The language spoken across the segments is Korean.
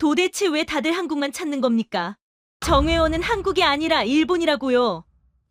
도대체 왜 다들 한국만 찾는 겁니까? 정회원은 한국이 아니라 일본이라고요.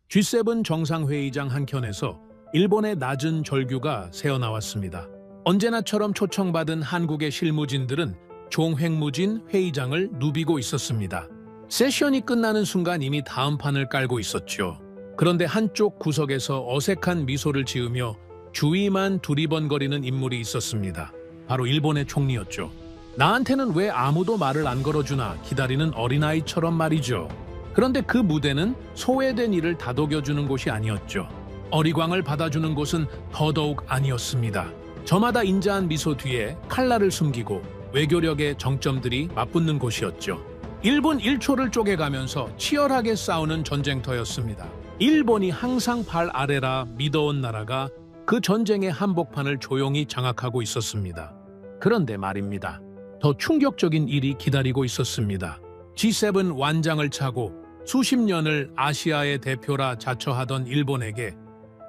G7 정상회의장 한켠에서 일본의 낮은 절규가 새어나왔습니다. 언제나처럼 초청받은 한국의 실무진들은 종횡무진 회의장을 누비고 있었습니다. 세션이 끝나는 순간 이미 다음 판을 깔고 있었죠. 그런데 한쪽 구석에서 어색한 미소를 지으며 주위만 두리번거리는 인물이 있었습니다. 바로 일본의 총리였죠. 나한테는 왜 아무도 말을 안 걸어주나 기다리는 어린아이처럼 말이죠. 그런데 그 무대는 소외된 이를 다독여주는 곳이 아니었죠. 어리광을 받아주는 곳은 더더욱 아니었습니다. 저마다 인자한 미소 뒤에 칼날을 숨기고 외교력의 정점들이 맞붙는 곳이었죠. 1분 1초를 쪼개가면서 치열하게 싸우는 전쟁터였습니다. 일본이 항상 발 아래라 믿어온 나라가 그 전쟁의 한복판을 조용히 장악하고 있었습니다. 그런데 말입니다. 더 충격적인 일이 기다리고 있었습니다. G7 완장을 차고 수십 년을 아시아의 대표라 자처하던 일본에게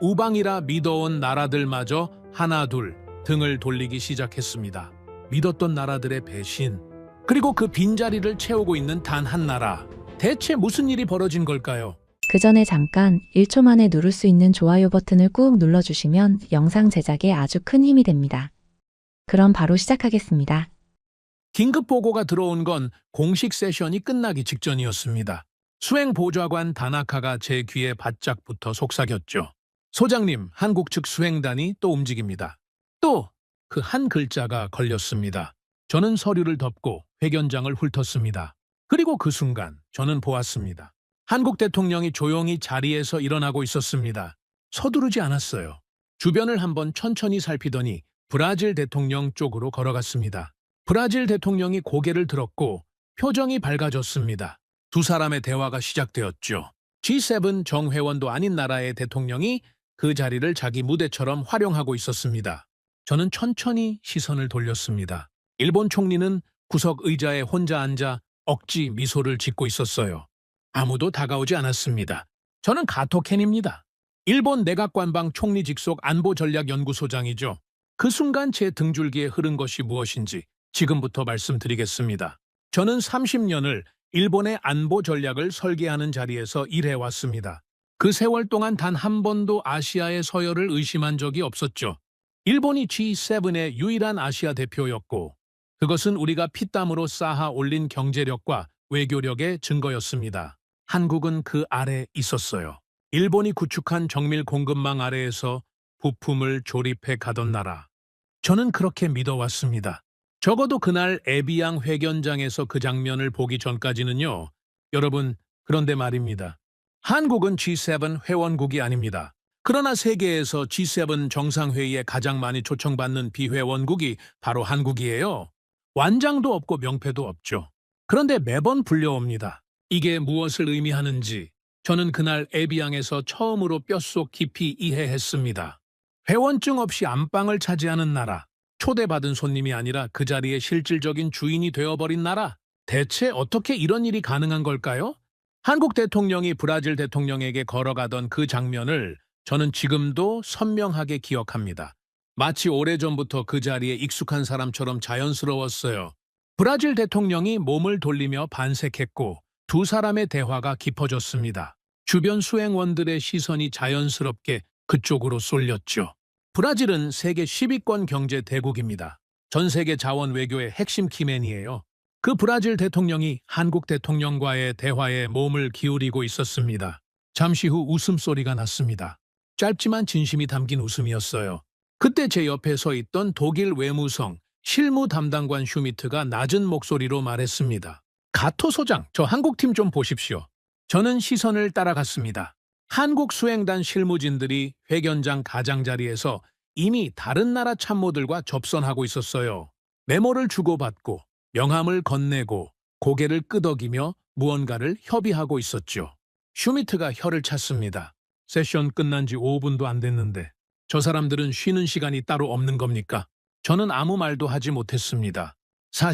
우방이라 믿어온 나라들마저 하나둘 등을 돌리기 시작했습니다. 믿었던 나라들의 배신, 그리고 그 빈자리를 채우고 있는 단 한 나라. 대체 무슨 일이 벌어진 걸까요? 그 전에 잠깐 1초 만에 누를 수 있는 좋아요 버튼을 꾹 눌러주시면 영상 제작에 아주 큰 힘이 됩니다. 그럼 바로 시작하겠습니다. 긴급 보고가 들어온 건 공식 세션이 끝나기 직전이었습니다. 수행보좌관 다나카가 제 귀에 바짝 붙어 속삭였죠. 소장님, 한국 측 수행단이 또 움직입니다. 또 그 한 글자가 걸렸습니다. 저는 서류를 덮고 회견장을 훑었습니다. 그리고 그 순간 저는 보았습니다. 한국 대통령이 조용히 자리에서 일어나고 있었습니다. 서두르지 않았어요. 주변을 한번 천천히 살피더니 브라질 대통령 쪽으로 걸어갔습니다. 브라질 대통령이 고개를 들었고 표정이 밝아졌습니다. 두 사람의 대화가 시작되었죠. G7 정회원도 아닌 나라의 대통령이 그 자리를 자기 무대처럼 활용하고 있었습니다. 저는 천천히 시선을 돌렸습니다. 일본 총리는 구석 의자에 혼자 앉아 억지 미소를 짓고 있었어요. 아무도 다가오지 않았습니다. 저는 가토켄입니다. 일본 내각관방 총리 직속 안보전략연구소장이죠. 그 순간 제 등줄기에 흐른 것이 무엇인지 지금부터 말씀드리겠습니다. 저는 30년을 일본의 안보 전략을 설계하는 자리에서 일해왔습니다. 그 세월 동안 단 한 번도 아시아의 서열을 의심한 적이 없었죠. 일본이 G7의 유일한 아시아 대표였고 그것은 우리가 피땀으로 쌓아 올린 경제력과 외교력의 증거였습니다. 한국은 그 아래 있었어요. 일본이 구축한 정밀 공급망 아래에서 부품을 조립해 가던 나라. 저는 그렇게 믿어왔습니다. 적어도 그날 에비앙 회견장에서 그 장면을 보기 전까지는요. 여러분, 그런데 말입니다. 한국은 G7 회원국이 아닙니다. 그러나 세계에서 G7 정상회의에 가장 많이 초청받는 비회원국이 바로 한국이에요. 완장도 없고 명패도 없죠. 그런데 매번 불려옵니다. 이게 무엇을 의미하는지 저는 그날 에비앙에서 처음으로 뼛속 깊이 이해했습니다. 회원증 없이 안방을 차지하는 나라, 초대받은 손님이 아니라 그 자리의 실질적인 주인이 되어버린 나라. 대체 어떻게 이런 일이 가능한 걸까요? 한국 대통령이 브라질 대통령에게 걸어가던 그 장면을 저는 지금도 선명하게 기억합니다. 마치 오래전부터 그 자리에 익숙한 사람처럼 자연스러웠어요. 브라질 대통령이 몸을 돌리며 반색했고 두 사람의 대화가 깊어졌습니다. 주변 수행원들의 시선이 자연스럽게 그쪽으로 쏠렸죠. 브라질은 세계 10위권 경제 대국입니다. 전 세계 자원 외교의 핵심 키맨이에요. 그 브라질 대통령이 한국 대통령과의 대화에 몸을 기울이고 있었습니다. 잠시 후 웃음소리가 났습니다. 짧지만 진심이 담긴 웃음이었어요. 그때 제 옆에 서 있던 독일 외무성 실무 담당관 슈미트가 낮은 목소리로 말했습니다. 가토 소장, 저 한국팀 좀 보십시오. 저는 시선을 따라갔습니다. 한국 수행단 실무진들이 회견장 가장자리에서 이미 다른 나라 참모들과 접선하고 있었어요. 메모를 주고받고 명함을 건네고 고개를 끄덕이며 무언가를 협의하고 있었죠. 슈미트가 혀를 찼습니다. 세션 끝난 지 5분도 안 됐는데 저 사람들은 쉬는 시간이 따로 없는 겁니까? 저는 아무 말도 하지 못했습니다.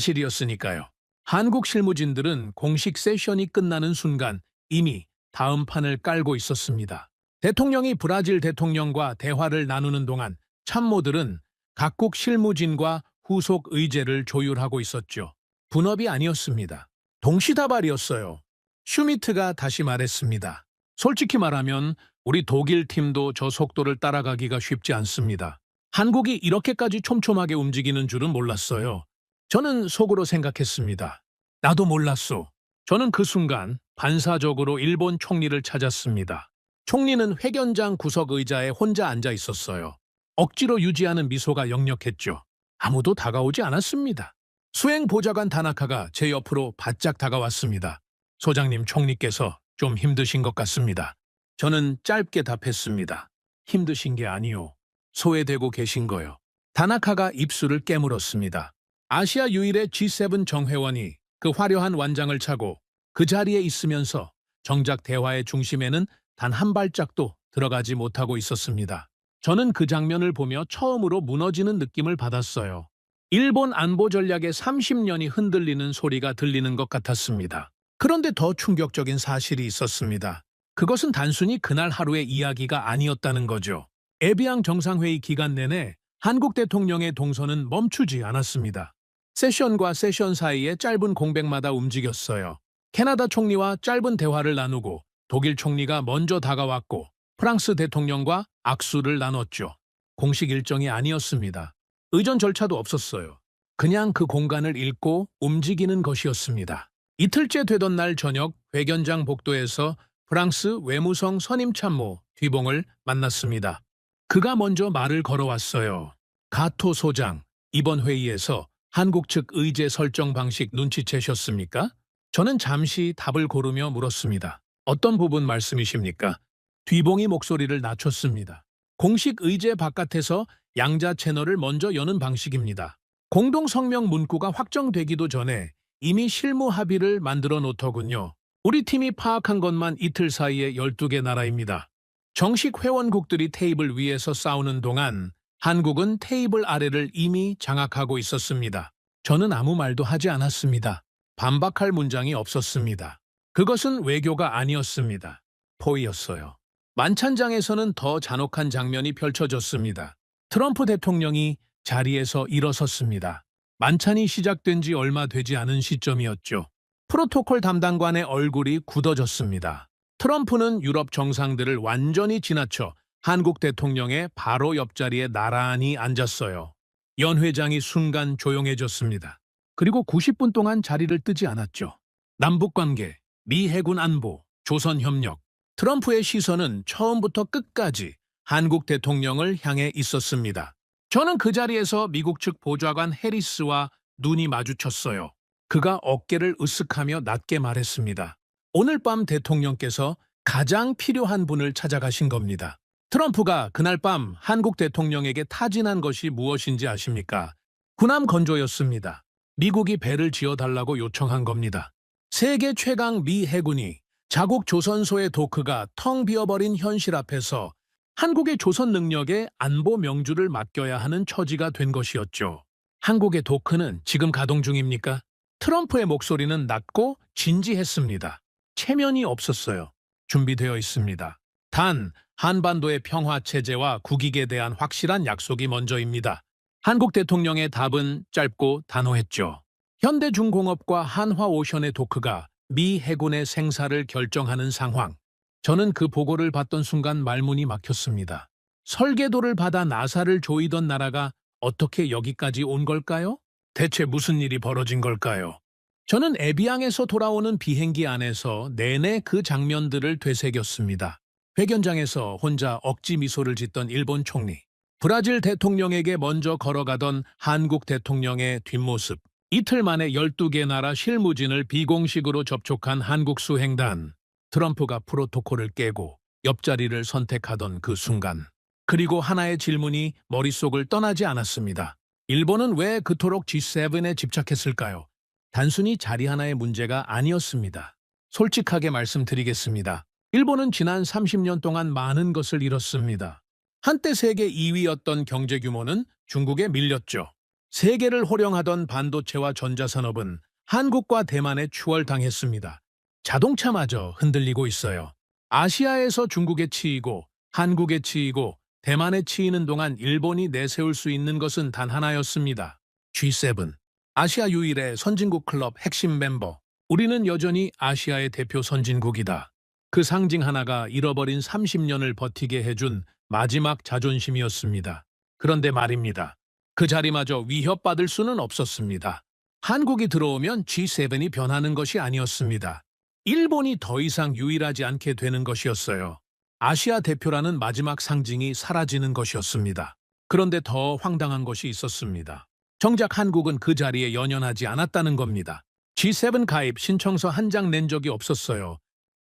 사실이었으니까요. 한국 실무진들은 공식 세션이 끝나는 순간 이미 다음 판을 깔고 있었습니다. 대통령이 브라질 대통령과 대화를 나누는 동안 참모들은 각국 실무진과 후속 의제를 조율하고 있었죠. 분업이 아니었습니다. 동시다발이었어요. 슈미트가 다시 말했습니다. 솔직히 말하면 우리 독일 팀도 저 속도를 따라가기가 쉽지 않습니다. 한국이 이렇게까지 촘촘하게 움직이는 줄은 몰랐어요. 저는 속으로 생각했습니다. 나도 몰랐소. 저는 그 순간 반사적으로 일본 총리를 찾았습니다. 총리는 회견장 구석 의자에 혼자 앉아 있었어요. 억지로 유지하는 미소가 역력했죠. 아무도 다가오지 않았습니다. 수행보좌관 다나카가 제 옆으로 바짝 다가왔습니다. 소장님, 총리께서 좀 힘드신 것 같습니다. 저는 짧게 답했습니다. 힘드신 게 아니요. 소외되고 계신 거요. 다나카가 입술을 깨물었습니다. 아시아 유일의 G7 정회원이 그 화려한 완장을 차고 그 자리에 있으면서 정작 대화의 중심에는 단 한 발짝도 들어가지 못하고 있었습니다. 저는 그 장면을 보며 처음으로 무너지는 느낌을 받았어요. 일본 안보 전략의 30년이 흔들리는 소리가 들리는 것 같았습니다. 그런데 더 충격적인 사실이 있었습니다. 그것은 단순히 그날 하루의 이야기가 아니었다는 거죠. 에비앙 정상회의 기간 내내 한국 대통령의 동선은 멈추지 않았습니다. 세션과 세션 사이에 짧은 공백마다 움직였어요. 캐나다 총리와 짧은 대화를 나누고 독일 총리가 먼저 다가왔고 프랑스 대통령과 악수를 나눴죠. 공식 일정이 아니었습니다. 의전 절차도 없었어요. 그냥 그 공간을 읽고 움직이는 것이었습니다. 이틀째 되던 날 저녁 회견장 복도에서 프랑스 외무성 선임참모 뒤봉을 만났습니다. 그가 먼저 말을 걸어왔어요. 가토 소장, 이번 회의에서 한국 측 의제 설정 방식 눈치채셨습니까? 저는 잠시 답을 고르며 물었습니다. 어떤 부분 말씀이십니까? 뒤봉이 목소리를 낮췄습니다. 공식 의제 바깥에서 양자 채널을 먼저 여는 방식입니다. 공동성명 문구가 확정되기도 전에 이미 실무 합의를 만들어 놓더군요. 우리 팀이 파악한 것만 이틀 사이에 12개 나라입니다. 정식 회원국들이 테이블 위에서 싸우는 동안 한국은 테이블 아래를 이미 장악하고 있었습니다. 저는 아무 말도 하지 않았습니다. 반박할 문장이 없었습니다. 그것은 외교가 아니었습니다. 포위였어요. 만찬장에서는 더 잔혹한 장면이 펼쳐졌습니다. 트럼프 대통령이 자리에서 일어섰습니다. 만찬이 시작된 지 얼마 되지 않은 시점이었죠. 프로토콜 담당관의 얼굴이 굳어졌습니다. 트럼프는 유럽 정상들을 완전히 지나쳐 한국 대통령의 바로 옆자리에 나란히 앉았어요. 연 회장이 순간 조용해졌습니다. 그리고 90분 동안 자리를 뜨지 않았죠. 남북관계, 미 해군 안보, 조선협력. 트럼프의 시선은 처음부터 끝까지 한국 대통령을 향해 있었습니다. 저는 그 자리에서 미국 측 보좌관 해리스와 눈이 마주쳤어요. 그가 어깨를 으쓱하며 낮게 말했습니다. 오늘 밤 대통령께서 가장 필요한 분을 찾아가신 겁니다. 트럼프가 그날 밤 한국 대통령에게 타진한 것이 무엇인지 아십니까? 군함 건조였습니다. 미국이 배를 지어달라고 요청한 겁니다. 세계 최강 미 해군이 자국 조선소의 도크가 텅 비어버린 현실 앞에서 한국의 조선 능력에 안보 명주를 맡겨야 하는 처지가 된 것이었죠. 한국의 도크는 지금 가동 중입니까? 트럼프의 목소리는 낮고 진지했습니다. 체면이 없었어요. 준비되어 있습니다. 단, 한반도의 평화 체제와 국익에 대한 확실한 약속이 먼저입니다. 한국 대통령의 답은 짧고 단호했죠. 현대중공업과 한화오션의 도크가 미 해군의 생사를 결정하는 상황. 저는 그 보고를 받던 순간 말문이 막혔습니다. 설계도를 받아 나사를 조이던 나라가 어떻게 여기까지 온 걸까요? 대체 무슨 일이 벌어진 걸까요? 저는 에비앙에서 돌아오는 비행기 안에서 내내 그 장면들을 되새겼습니다. 회견장에서 혼자 억지 미소를 짓던 일본 총리, 브라질 대통령에게 먼저 걸어가던 한국 대통령의 뒷모습, 이틀 만에 12개 나라 실무진을 비공식으로 접촉한 한국 수행단, 트럼프가 프로토콜을 깨고 옆자리를 선택하던 그 순간. 그리고 하나의 질문이 머릿속을 떠나지 않았습니다. 일본은 왜 그토록 G7에 집착했을까요? 단순히 자리 하나의 문제가 아니었습니다. 솔직하게 말씀드리겠습니다. 일본은 지난 30년 동안 많은 것을 잃었습니다. 한때 세계 2위였던 경제 규모는 중국에 밀렸죠. 세계를 호령하던 반도체와 전자산업은 한국과 대만에 추월당했습니다. 자동차마저 흔들리고 있어요. 아시아에서 중국에 치이고 한국에 치이고 대만에 치이는 동안 일본이 내세울 수 있는 것은 단 하나였습니다. G7. 아시아 유일의 선진국 클럽 핵심 멤버. 우리는 여전히 아시아의 대표 선진국이다. 그 상징 하나가 잃어버린 30년을 버티게 해준 마지막 자존심이었습니다. 그런데 말입니다. 그 자리마저 위협받을 수는 없었습니다. 한국이 들어오면 G7이 변하는 것이 아니었습니다. 일본이 더 이상 유일하지 않게 되는 것이었어요. 아시아 대표라는 마지막 상징이 사라지는 것이었습니다. 그런데 더 황당한 것이 있었습니다. 정작 한국은 그 자리에 연연하지 않았다는 겁니다. G7 가입 신청서 한 장 낸 적이 없었어요.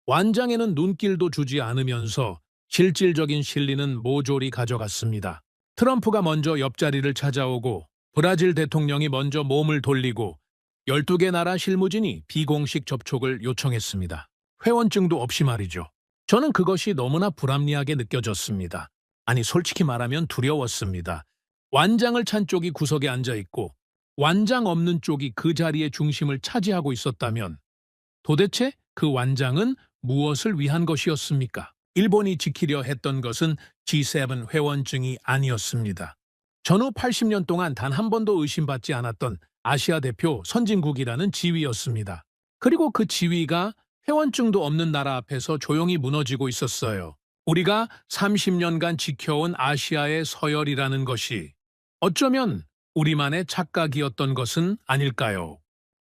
완장에는 눈길도 주지 않으면서 실질적인 실리는 모조리 가져갔습니다. 트럼프가 먼저 옆자리를 찾아오고 브라질 대통령이 먼저 몸을 돌리고 12개 나라 실무진이 비공식 접촉을 요청했습니다. 회원증도 없이 말이죠. 저는 그것이 너무나 불합리하게 느껴졌습니다. 아니 솔직히 말하면 두려웠습니다. 완장을 찬 쪽이 구석에 앉아있고 완장 없는 쪽이 그 자리의 중심을 차지하고 있었다면 도대체 그 완장은 무엇을 위한 것이었습니까? 일본이 지키려 했던 것은 G7 회원증이 아니었습니다. 전후 80년 동안 단 한 번도 의심받지 않았던 아시아 대표 선진국이라는 지위였습니다. 그리고 그 지위가 회원증도 없는 나라 앞에서 조용히 무너지고 있었어요. 우리가 30년간 지켜온 아시아의 서열이라는 것이 어쩌면 우리만의 착각이었던 것은 아닐까요?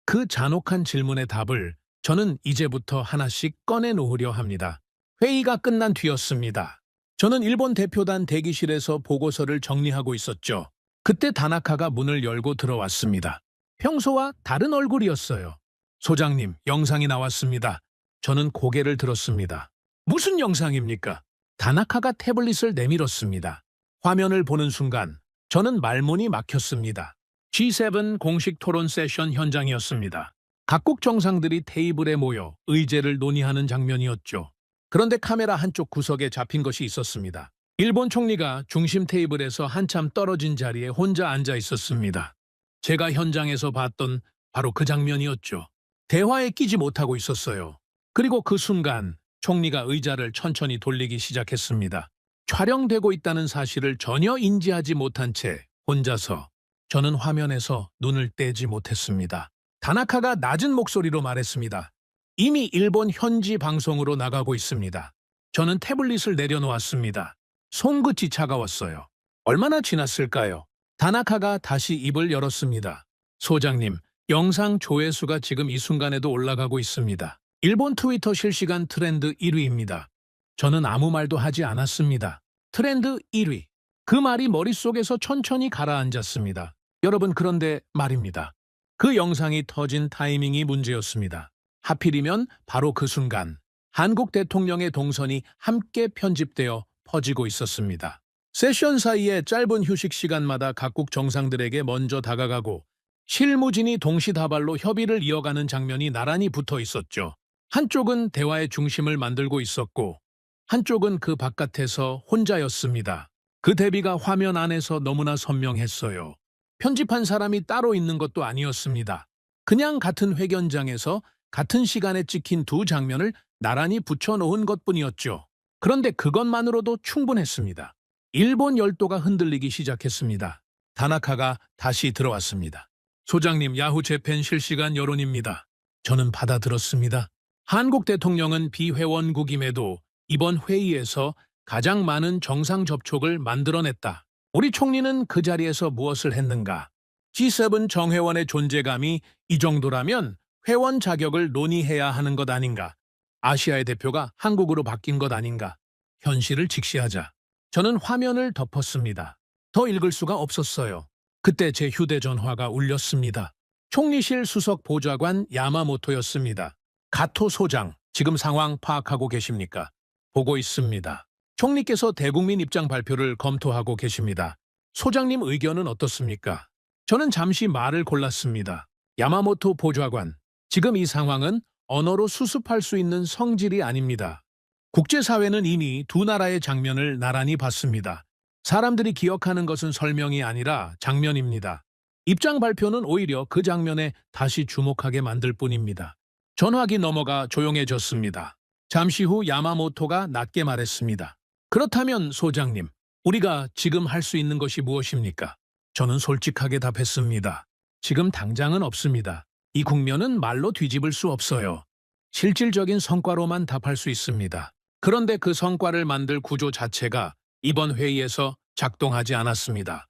그 잔혹한 질문의 답을 저는 이제부터 하나씩 꺼내놓으려 합니다. 회의가 끝난 뒤였습니다. 저는 일본 대표단 대기실에서 보고서를 정리하고 있었죠. 그때 다나카가 문을 열고 들어왔습니다. 평소와 다른 얼굴이었어요. 소장님, 영상이 나왔습니다. 저는 고개를 들었습니다. 무슨 영상입니까? 다나카가 태블릿을 내밀었습니다. 화면을 보는 순간 저는 말문이 막혔습니다. G7 공식 토론 세션 현장이었습니다. 각국 정상들이 테이블에 모여 의제를 논의하는 장면이었죠. 그런데 카메라 한쪽 구석에 잡힌 것이 있었습니다. 일본 총리가 중심 테이블에서 한참 떨어진 자리에 혼자 앉아 있었습니다. 제가 현장에서 봤던 바로 그 장면이었죠. 대화에 끼지 못하고 있었어요. 그리고 그 순간 총리가 의자를 천천히 돌리기 시작했습니다. 촬영되고 있다는 사실을 전혀 인지하지 못한 채 혼자서 저는 화면에서 눈을 떼지 못했습니다. 다나카가 낮은 목소리로 말했습니다. 이미 일본 현지 방송으로 나가고 있습니다. 저는 태블릿을 내려놓았습니다. 손끝이 차가웠어요. 얼마나 지났을까요? 다나카가 다시 입을 열었습니다. 소장님, 영상 조회수가 지금 이 순간에도 올라가고 있습니다. 일본 트위터 실시간 트렌드 1위입니다. 저는 아무 말도 하지 않았습니다. 트렌드 1위. 그 말이 머릿속에서 천천히 가라앉았습니다. 여러분, 그런데 말입니다. 그 영상이 터진 타이밍이 문제였습니다. 하필이면 바로 그 순간 한국 대통령의 동선이 함께 편집되어 퍼지고 있었습니다. 세션 사이에 짧은 휴식 시간마다 각국 정상들에게 먼저 다가가고 실무진이 동시다발로 협의를 이어가는 장면이 나란히 붙어 있었죠. 한쪽은 대화의 중심을 만들고 있었고 한쪽은 그 바깥에서 혼자였습니다. 그 대비가 화면 안에서 너무나 선명했어요. 편집한 사람이 따로 있는 것도 아니었습니다. 그냥 같은 회견장에서 같은 시간에 찍힌 두 장면을 나란히 붙여놓은 것뿐이었죠. 그런데 그것만으로도 충분했습니다. 일본 열도가 흔들리기 시작했습니다. 다나카가 다시 들어왔습니다. 소장님, 야후 재팬 실시간 여론입니다. 저는 받아들었습니다. 한국 대통령은 비회원국임에도 이번 회의에서 가장 많은 정상 접촉을 만들어냈다. 우리 총리는 그 자리에서 무엇을 했는가? G7 정회원의 존재감이 이 정도라면 회원 자격을 논의해야 하는 것 아닌가? 아시아의 대표가 한국으로 바뀐 것 아닌가? 현실을 직시하자. 저는 화면을 덮었습니다. 더 읽을 수가 없었어요. 그때 제 휴대전화가 울렸습니다. 총리실 수석 보좌관 야마모토였습니다. 가토 소장, 지금 상황 파악하고 계십니까? 보고 있습니다. 총리께서 대국민 입장 발표를 검토하고 계십니다. 소장님 의견은 어떻습니까? 저는 잠시 말을 골랐습니다. 야마모토 보좌관, 지금 이 상황은 언어로 수습할 수 있는 성질이 아닙니다. 국제사회는 이미 두 나라의 장면을 나란히 봤습니다. 사람들이 기억하는 것은 설명이 아니라 장면입니다. 입장 발표는 오히려 그 장면에 다시 주목하게 만들 뿐입니다. 전화기 넘어가 조용해졌습니다. 잠시 후 야마모토가 낮게 말했습니다. 그렇다면 소장님, 우리가 지금 할 수 있는 것이 무엇입니까? 저는 솔직하게 답했습니다. 지금 당장은 없습니다. 이 국면은 말로 뒤집을 수 없어요. 실질적인 성과로만 답할 수 있습니다. 그런데 그 성과를 만들 구조 자체가 이번 회의에서 작동하지 않았습니다.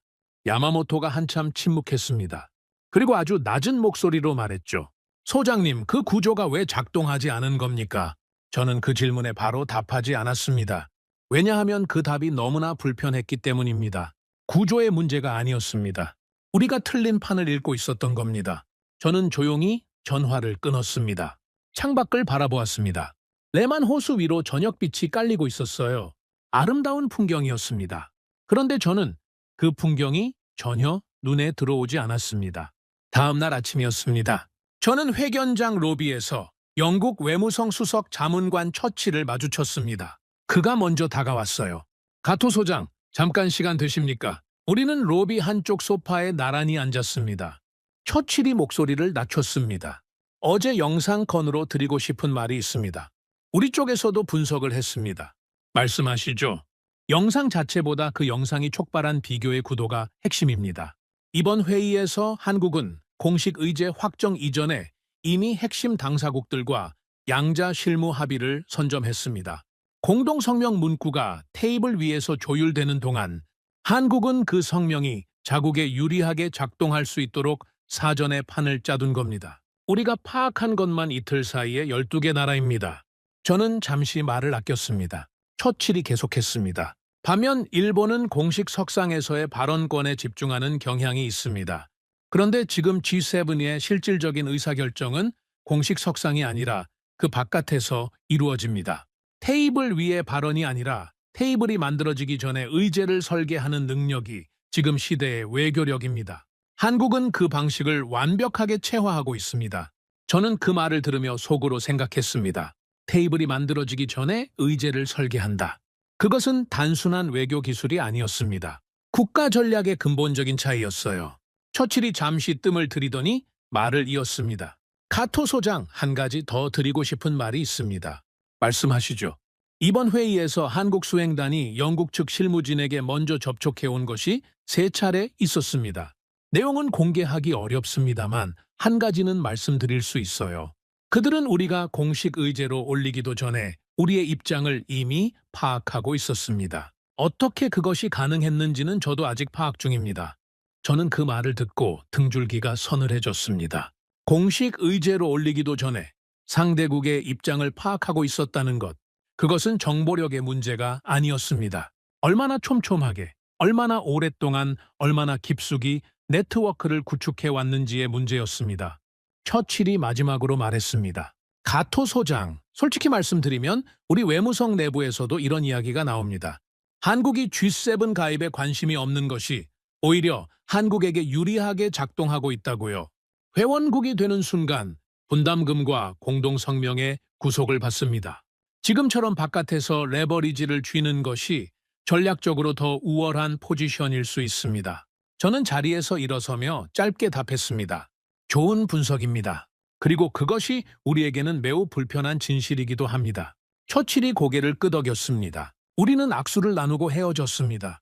야마모토가 한참 침묵했습니다. 그리고 아주 낮은 목소리로 말했죠. 소장님, 그 구조가 왜 작동하지 않은 겁니까? 저는 그 질문에 바로 답하지 않았습니다. 왜냐하면 그 답이 너무나 불편했기 때문입니다. 구조의 문제가 아니었습니다. 우리가 틀린 판을 읽고 있었던 겁니다. 저는 조용히 전화를 끊었습니다. 창밖을 바라보았습니다. 레만 호수 위로 저녁빛이 깔리고 있었어요. 아름다운 풍경이었습니다. 그런데 저는 그 풍경이 전혀 눈에 들어오지 않았습니다. 다음 날 아침이었습니다. 저는 회견장 로비에서 영국 외무성 수석 자문관 처치를 마주쳤습니다. 그가 먼저 다가왔어요. 가토 소장, 잠깐 시간 되십니까? 우리는 로비 한쪽 소파에 나란히 앉았습니다. 처칠이 목소리를 낮췄습니다. 어제 영상컨으로 드리고 싶은 말이 있습니다. 우리 쪽에서도 분석을 했습니다. 말씀하시죠. 영상 자체보다 그 영상이 촉발한 비교의 구도가 핵심입니다. 이번 회의에서 한국은 공식 의제 확정 이전에 이미 핵심 당사국들과 양자 실무 합의를 선점했습니다. 공동성명 문구가 테이블 위에서 조율되는 동안 한국은 그 성명이 자국에 유리하게 작동할 수 있도록 사전에 판을 짜둔 겁니다. 우리가 파악한 것만 이틀 사이에 12개 나라입니다. 저는 잠시 말을 아꼈습니다. 처칠이 계속했습니다. 반면 일본은 공식 석상에서의 발언권에 집중하는 경향이 있습니다. 그런데 지금 G7의 실질적인 의사결정은 공식 석상이 아니라 그 바깥에서 이루어집니다. 테이블 위의 발언이 아니라 테이블이 만들어지기 전에 의제를 설계하는 능력이 지금 시대의 외교력입니다. 한국은 그 방식을 완벽하게 체화하고 있습니다. 저는 그 말을 들으며 속으로 생각했습니다. 테이블이 만들어지기 전에 의제를 설계한다. 그것은 단순한 외교 기술이 아니었습니다. 국가 전략의 근본적인 차이였어요. 처칠이 잠시 뜸을 들이더니 말을 이었습니다. 가토 소장, 한 가지 더 드리고 싶은 말이 있습니다. 말씀하시죠. 이번 회의에서 한국 수행단이 영국 측 실무진에게 먼저 접촉해온 것이 3차례 있었습니다. 내용은 공개하기 어렵습니다만 한 가지는 말씀드릴 수 있어요. 그들은 우리가 공식 의제로 올리기도 전에 우리의 입장을 이미 파악하고 있었습니다. 어떻게 그것이 가능했는지는 저도 아직 파악 중입니다. 저는 그 말을 듣고 등줄기가 서늘해졌습니다. 공식 의제로 올리기도 전에 상대국의 입장을 파악하고 있었다는 것, 그것은 정보력의 문제가 아니었습니다. 얼마나 촘촘하게, 얼마나 오랫동안, 얼마나 깊숙이 네트워크를 구축해 왔는지의 문제였습니다. 처칠이 마지막으로 말했습니다. 가토 소장, 솔직히 말씀드리면 우리 외무성 내부에서도 이런 이야기가 나옵니다. 한국이 G7 가입에 관심이 없는 것이 오히려 한국에게 유리하게 작동하고 있다고요. 회원국이 되는 순간 분담금과 공동성명의 구속을 받습니다. 지금처럼 바깥에서 레버리지를 쥐는 것이 전략적으로 더 우월한 포지션일 수 있습니다. 저는 자리에서 일어서며 짧게 답했습니다. 좋은 분석입니다. 그리고 그것이 우리에게는 매우 불편한 진실이기도 합니다. 처칠이 고개를 끄덕였습니다. 우리는 악수를 나누고 헤어졌습니다.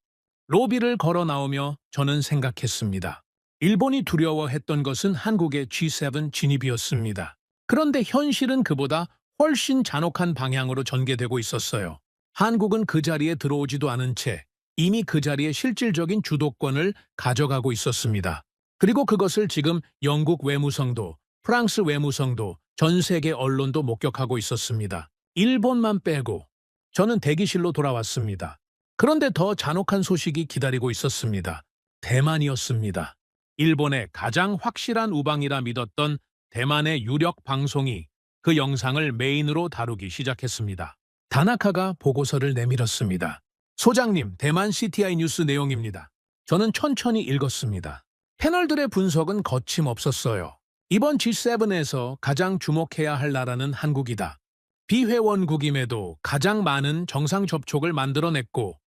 로비를 걸어 나오며 저는 생각했습니다. 일본이 두려워했던 것은 한국의 G7 진입이었습니다. 그런데 현실은 그보다 훨씬 잔혹한 방향으로 전개되고 있었어요. 한국은 그 자리에 들어오지도 않은 채 이미 그 자리의 실질적인 주도권을 가져가고 있었습니다. 그리고 그것을 지금 영국 외무성도, 프랑스 외무성도, 전 세계 언론도 목격하고 있었습니다. 일본만 빼고 저는 대기실로 돌아왔습니다. 그런데 더 잔혹한 소식이 기다리고 있었습니다. 대만이었습니다. 일본의 가장 확실한 우방이라 믿었던 대만의 유력 방송이 그 영상을 메인으로 다루기 시작했습니다. 다나카가 보고서를 내밀었습니다. 소장님, 대만 CTI 뉴스 내용입니다. 저는 천천히 읽었습니다. 패널들의 분석은 거침없었어요. 이번 G7에서 가장 주목해야 할 나라는 한국이다. 비회원국임에도 가장 많은 정상 접촉을 만들어냈고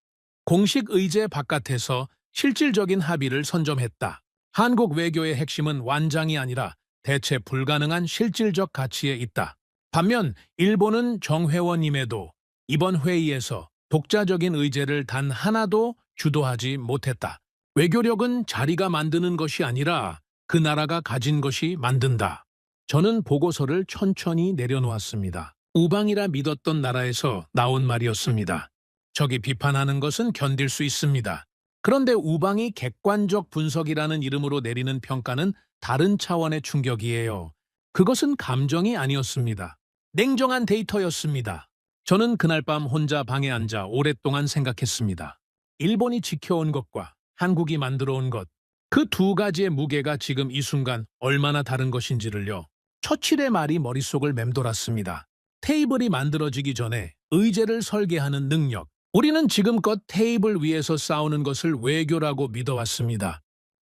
공식 의제 바깥에서 실질적인 합의를 선점했다. 한국 외교의 핵심은 완장이 아니라 대체 불가능한 실질적 가치에 있다. 반면 일본은 정회원임에도 이번 회의에서 독자적인 의제를 단 하나도 주도하지 못했다. 외교력은 자리가 만드는 것이 아니라 그 나라가 가진 것이 만든다. 저는 보고서를 천천히 내려놓았습니다. 우방이라 믿었던 나라에서 나온 말이었습니다. 적이 비판하는 것은 견딜 수 있습니다. 그런데 우방이 객관적 분석이라는 이름으로 내리는 평가는 다른 차원의 충격이에요. 그것은 감정이 아니었습니다. 냉정한 데이터였습니다. 저는 그날 밤 혼자 방에 앉아 오랫동안 생각했습니다. 일본이 지켜온 것과 한국이 만들어 온 것, 그 두 가지의 무게가 지금 이 순간 얼마나 다른 것인지를요. 처칠의 말이 머릿속을 맴돌았습니다. 테이블이 만들어지기 전에 의제를 설계하는 능력. 우리는 지금껏 테이블 위에서 싸우는 것을 외교라고 믿어왔습니다.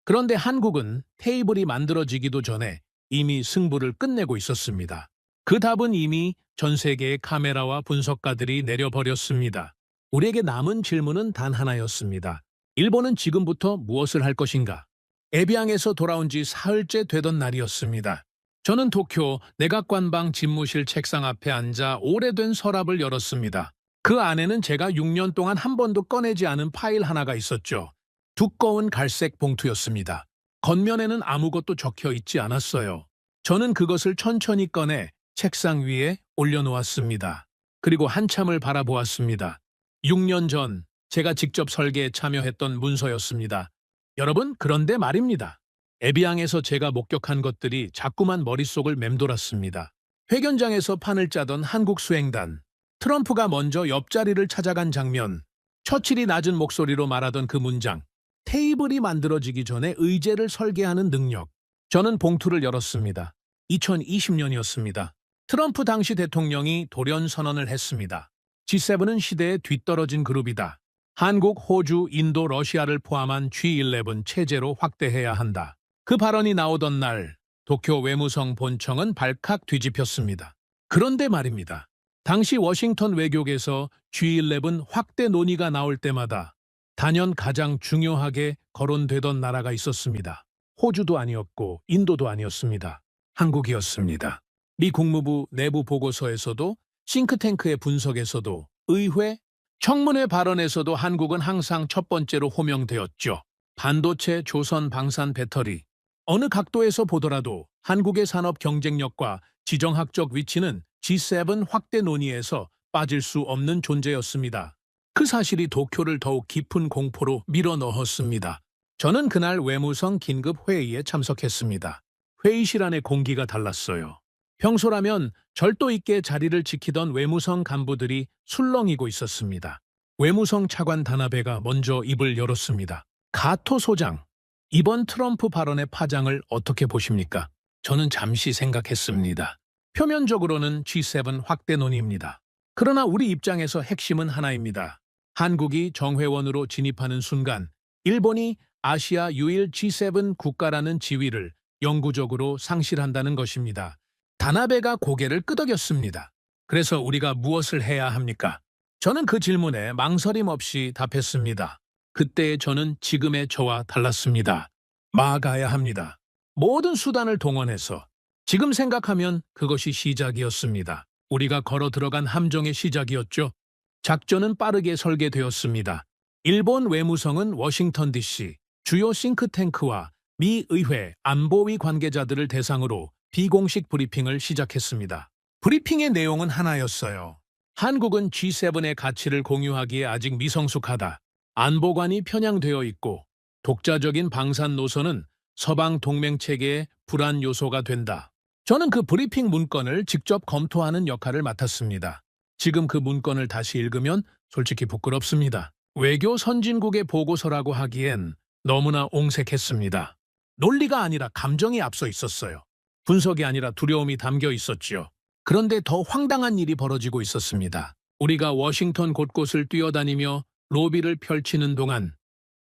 그런데 한국은 테이블이 만들어지기도 전에 이미 승부를 끝내고 있었습니다. 그 답은 이미 전 세계의 카메라와 분석가들이 내려버렸습니다. 우리에게 남은 질문은 단 하나였습니다. 일본은 지금부터 무엇을 할 것인가? 에비앙에서 돌아온 지 사흘째 되던 날이었습니다. 저는 도쿄 내각관방 집무실 책상 앞에 앉아 오래된 서랍을 열었습니다. 그 안에는 제가 6년 동안 한 번도 꺼내지 않은 파일 하나가 있었죠. 두꺼운 갈색 봉투였습니다. 겉면에는 아무것도 적혀 있지 않았어요. 저는 그것을 천천히 꺼내 책상 위에 올려놓았습니다. 그리고 한참을 바라보았습니다. 6년 전 제가 직접 설계에 참여했던 문서였습니다. 여러분, 그런데 말입니다. 에비앙에서 제가 목격한 것들이 자꾸만 머릿속을 맴돌았습니다. 회견장에서 판을 짜던 한국 수행단, 트럼프가 먼저 옆자리를 찾아간 장면, 처칠이 낮은 목소리로 말하던 그 문장, 테이블이 만들어지기 전에 의제를 설계하는 능력. 저는 봉투를 열었습니다. 2020년이었습니다. 트럼프 당시 대통령이 돌연선언을 했습니다. G7은 시대에 뒤떨어진 그룹이다. 한국, 호주, 인도, 러시아를 포함한 G11 체제로 확대해야 한다. 그 발언이 나오던 날 도쿄 외무성 본청은 발칵 뒤집혔습니다. 그런데 말입니다. 당시 워싱턴 외교계에서 G11 확대 논의가 나올 때마다 단연 가장 중요하게 거론되던 나라가 있었습니다. 호주도 아니었고 인도도 아니었습니다. 한국이었습니다. 미 국무부 내부 보고서에서도 싱크탱크의 분석에서도 의회, 청문회 발언에서도 한국은 항상 첫 번째로 호명되었죠. 반도체, 조선, 방산, 배터리. 어느 각도에서 보더라도 한국의 산업 경쟁력과 지정학적 위치는 G7 확대 논의에서 빠질 수 없는 존재였습니다. 그 사실이 도쿄를 더욱 깊은 공포로 밀어넣었습니다. 저는 그날 외무성 긴급 회의에 참석했습니다. 회의실 안의 공기가 달랐어요. 평소라면 절도 있게 자리를 지키던 외무성 간부들이 술렁이고 있었습니다. 외무성 차관 다나베가 먼저 입을 열었습니다. 가토 소장, 이번 트럼프 발언의 파장을 어떻게 보십니까? 저는 잠시 생각했습니다. 표면적으로는 G7 확대 논의입니다. 그러나 우리 입장에서 핵심은 하나입니다. 한국이 정회원으로 진입하는 순간 일본이 아시아 유일 G7 국가라는 지위를 영구적으로 상실한다는 것입니다. 다나베가 고개를 끄덕였습니다. 그래서 우리가 무엇을 해야 합니까? 저는 그 질문에 망설임 없이 답했습니다. 그때의 저는 지금의 저와 달랐습니다. 막아야 합니다. 모든 수단을 동원해서. 지금 생각하면 그것이 시작이었습니다. 우리가 걸어 들어간 함정의 시작이었죠. 작전은 빠르게 설계되었습니다. 일본 외무성은 워싱턴 DC, 주요 싱크탱크와 미 의회 안보위 관계자들을 대상으로 비공식 브리핑을 시작했습니다. 브리핑의 내용은 하나였어요. 한국은 G7의 가치를 공유하기에 아직 미성숙하다. 안보관이 편향되어 있고 독자적인 방산 노선은 서방 동맹체계의 불안 요소가 된다. 저는 그 브리핑 문건을 직접 검토하는 역할을 맡았습니다. 지금 그 문건을 다시 읽으면 솔직히 부끄럽습니다. 외교 선진국의 보고서라고 하기엔 너무나 옹색했습니다. 논리가 아니라 감정이 앞서 있었어요. 분석이 아니라 두려움이 담겨 있었지요. 그런데 더 황당한 일이 벌어지고 있었습니다. 우리가 워싱턴 곳곳을 뛰어다니며 로비를 펼치는 동안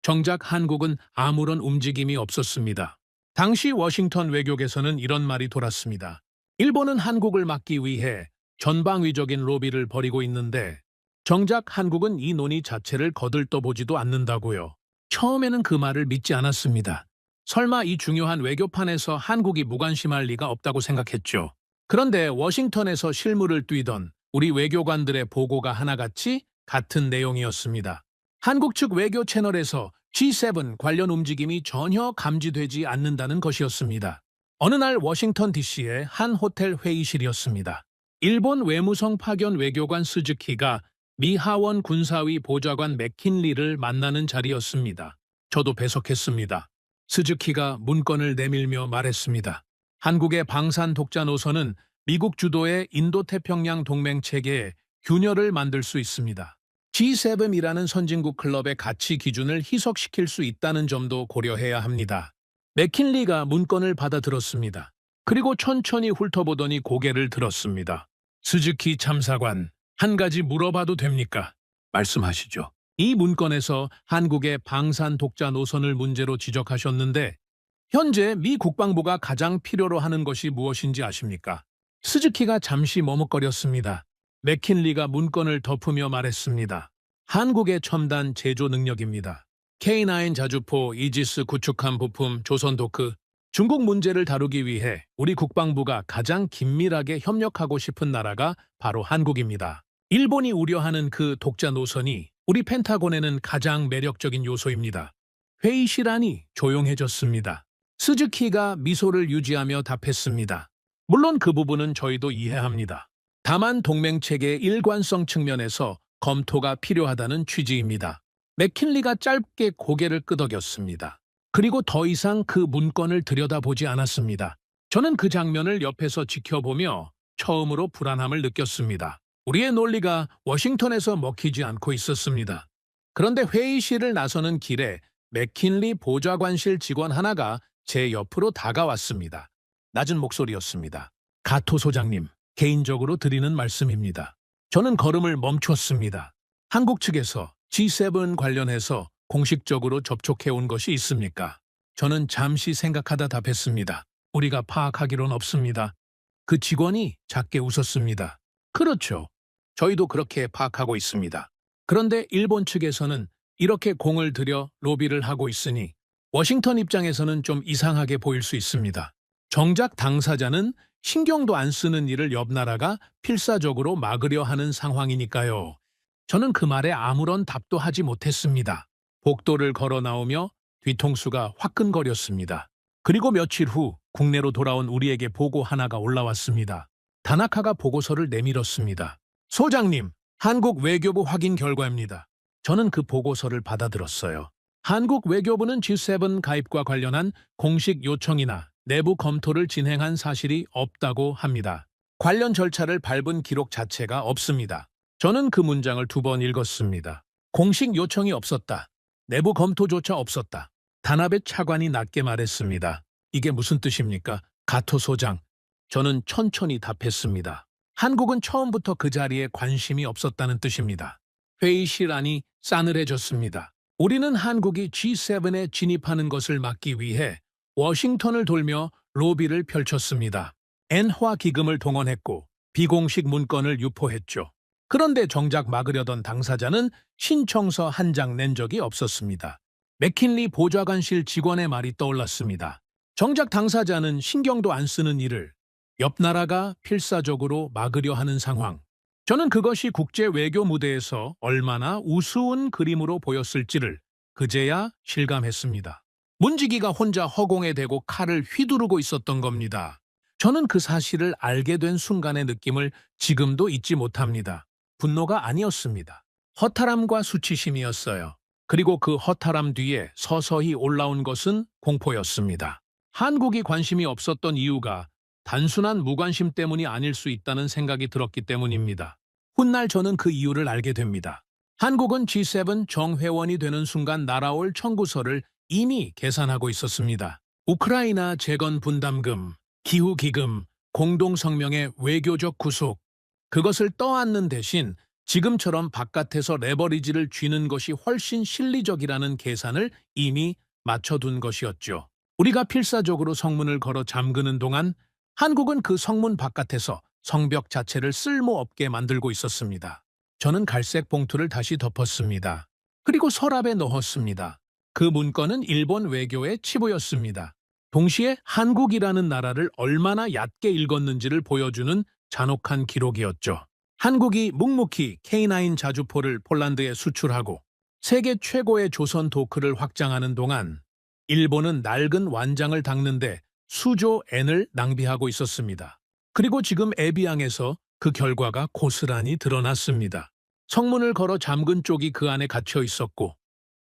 정작 한국은 아무런 움직임이 없었습니다. 당시 워싱턴 외교계에서는 이런 말이 돌았습니다. 일본은 한국을 막기 위해 전방위적인 로비를 벌이고 있는데 정작 한국은 이 논의 자체를 거들떠보지도 않는다고요. 처음에는 그 말을 믿지 않았습니다. 설마 이 중요한 외교판에서 한국이 무관심할 리가 없다고 생각했죠. 그런데 워싱턴에서 실무를 뛰던 우리 외교관들의 보고가 하나같이 같은 내용이었습니다. 한국 측 외교 채널에서 G7 관련 움직임이 전혀 감지되지 않는다는 것이었습니다. 어느 날 워싱턴 DC의 한 호텔 회의실이었습니다. 일본 외무성 파견 외교관 스즈키가 미 하원 군사위 보좌관 맥킨리를 만나는 자리였습니다. 저도 배석했습니다. 스즈키가 문건을 내밀며 말했습니다. 한국의 방산 독자 노선은 미국 주도의 인도태평양 동맹 체계에 균열을 만들 수 있습니다. G7이라는 선진국 클럽의 가치 기준을 희석시킬 수 있다는 점도 고려해야 합니다. 맥킨리가 문건을 받아들었습니다. 그리고 천천히 훑어보더니 고개를 들었습니다. 스즈키 참사관, 한 가지 물어봐도 됩니까? 말씀하시죠. 이 문건에서 한국의 방산 독자 노선을 문제로 지적하셨는데 현재 미 국방부가 가장 필요로 하는 것이 무엇인지 아십니까? 스즈키가 잠시 머뭇거렸습니다. 맥킨리가 문건을 덮으며 말했습니다. 한국의 첨단 제조 능력입니다. K9 자주포, 이지스 구축함 부품, 조선도크, 중국 문제를 다루기 위해 우리 국방부가 가장 긴밀하게 협력하고 싶은 나라가 바로 한국입니다. 일본이 우려하는 그 독자 노선이 우리 펜타곤에는 가장 매력적인 요소입니다. 회의실 안이 조용해졌습니다. 스즈키가 미소를 유지하며 답했습니다. 물론 그 부분은 저희도 이해합니다. 다만 동맹체계의 일관성 측면에서 검토가 필요하다는 취지입니다. 맥킨리가 짧게 고개를 끄덕였습니다. 그리고 더 이상 그 문건을 들여다보지 않았습니다. 저는 그 장면을 옆에서 지켜보며 처음으로 불안함을 느꼈습니다. 우리의 논리가 워싱턴에서 먹히지 않고 있었습니다. 그런데 회의실을 나서는 길에 맥킨리 보좌관실 직원 하나가 제 옆으로 다가왔습니다. 낮은 목소리였습니다. 가토 소장님, 개인적으로 드리는 말씀입니다. 저는 걸음을 멈췄습니다. 한국 측에서 G7 관련해서 공식적으로 접촉해온 것이 있습니까? 저는 잠시 생각하다 답했습니다. 우리가 파악하기론 없습니다. 그 직원이 작게 웃었습니다. 그렇죠. 저희도 그렇게 파악하고 있습니다. 그런데 일본 측에서는 이렇게 공을 들여 로비를 하고 있으니 워싱턴 입장에서는 좀 이상하게 보일 수 있습니다. 정작 당사자는 신경도 안 쓰는 일을 옆 나라가 필사적으로 막으려 하는 상황이니까요. 저는 그 말에 아무런 답도 하지 못했습니다. 복도를 걸어 나오며 뒤통수가 화끈거렸습니다. 그리고 며칠 후 국내로 돌아온 우리에게 보고 하나가 올라왔습니다. 다나카가 보고서를 내밀었습니다. 소장님, 한국 외교부 확인 결과입니다. 저는 그 보고서를 받아들었어요. 한국 외교부는 G7 가입과 관련한 공식 요청이나 내부 검토를 진행한 사실이 없다고 합니다. 관련 절차를 밟은 기록 자체가 없습니다. 저는 그 문장을 2번 읽었습니다. 공식 요청이 없었다. 내부 검토조차 없었다. 단합의 차관이 낮게 말했습니다. 이게 무슨 뜻입니까? 가토 소장. 저는 천천히 답했습니다. 한국은 처음부터 그 자리에 관심이 없었다는 뜻입니다. 회의실 안이 싸늘해졌습니다. 우리는 한국이 G7에 진입하는 것을 막기 위해 워싱턴을 돌며 로비를 펼쳤습니다. 엔화 기금을 동원했고 비공식 문건을 유포했죠. 그런데 정작 막으려던 당사자는 신청서 한 장 낸 적이 없었습니다. 맥킨리 보좌관실 직원의 말이 떠올랐습니다. 정작 당사자는 신경도 안 쓰는 일을 옆 나라가 필사적으로 막으려 하는 상황. 저는 그것이 국제 외교 무대에서 얼마나 우스운 그림으로 보였을지를 그제야 실감했습니다. 문지기가 혼자 허공에 대고 칼을 휘두르고 있었던 겁니다. 저는 그 사실을 알게 된 순간의 느낌을 지금도 잊지 못합니다. 분노가 아니었습니다. 허탈함과 수치심이었어요. 그리고 그 허탈함 뒤에 서서히 올라온 것은 공포였습니다. 한국이 관심이 없었던 이유가 단순한 무관심 때문이 아닐 수 있다는 생각이 들었기 때문입니다. 훗날 저는 그 이유를 알게 됩니다. 한국은 G7 정회원이 되는 순간 날아올 청구서를 이미 계산하고 있었습니다. 우크라이나 재건 분담금, 기후기금, 공동성명의 외교적 구속, 그것을 떠안는 대신 지금처럼 바깥에서 레버리지를 쥐는 것이 훨씬 실리적이라는 계산을 이미 맞춰둔 것이었죠. 우리가 필사적으로 성문을 걸어 잠그는 동안 한국은 그 성문 바깥에서 성벽 자체를 쓸모없게 만들고 있었습니다. 저는 갈색 봉투를 다시 덮었습니다. 그리고 서랍에 넣었습니다. 그 문건은 일본 외교의 치부였습니다. 동시에 한국이라는 나라를 얼마나 얕게 읽었는지를 보여주는 잔혹한 기록이었죠. 한국이 묵묵히 K9 자주포를 폴란드에 수출하고 세계 최고의 조선 도크를 확장하는 동안 일본은 낡은 완장을 닦는데 수조 엔을 낭비하고 있었습니다. 그리고 지금 에비앙에서 그 결과가 고스란히 드러났습니다. 성문을 걸어 잠근 쪽이 그 안에 갇혀 있었고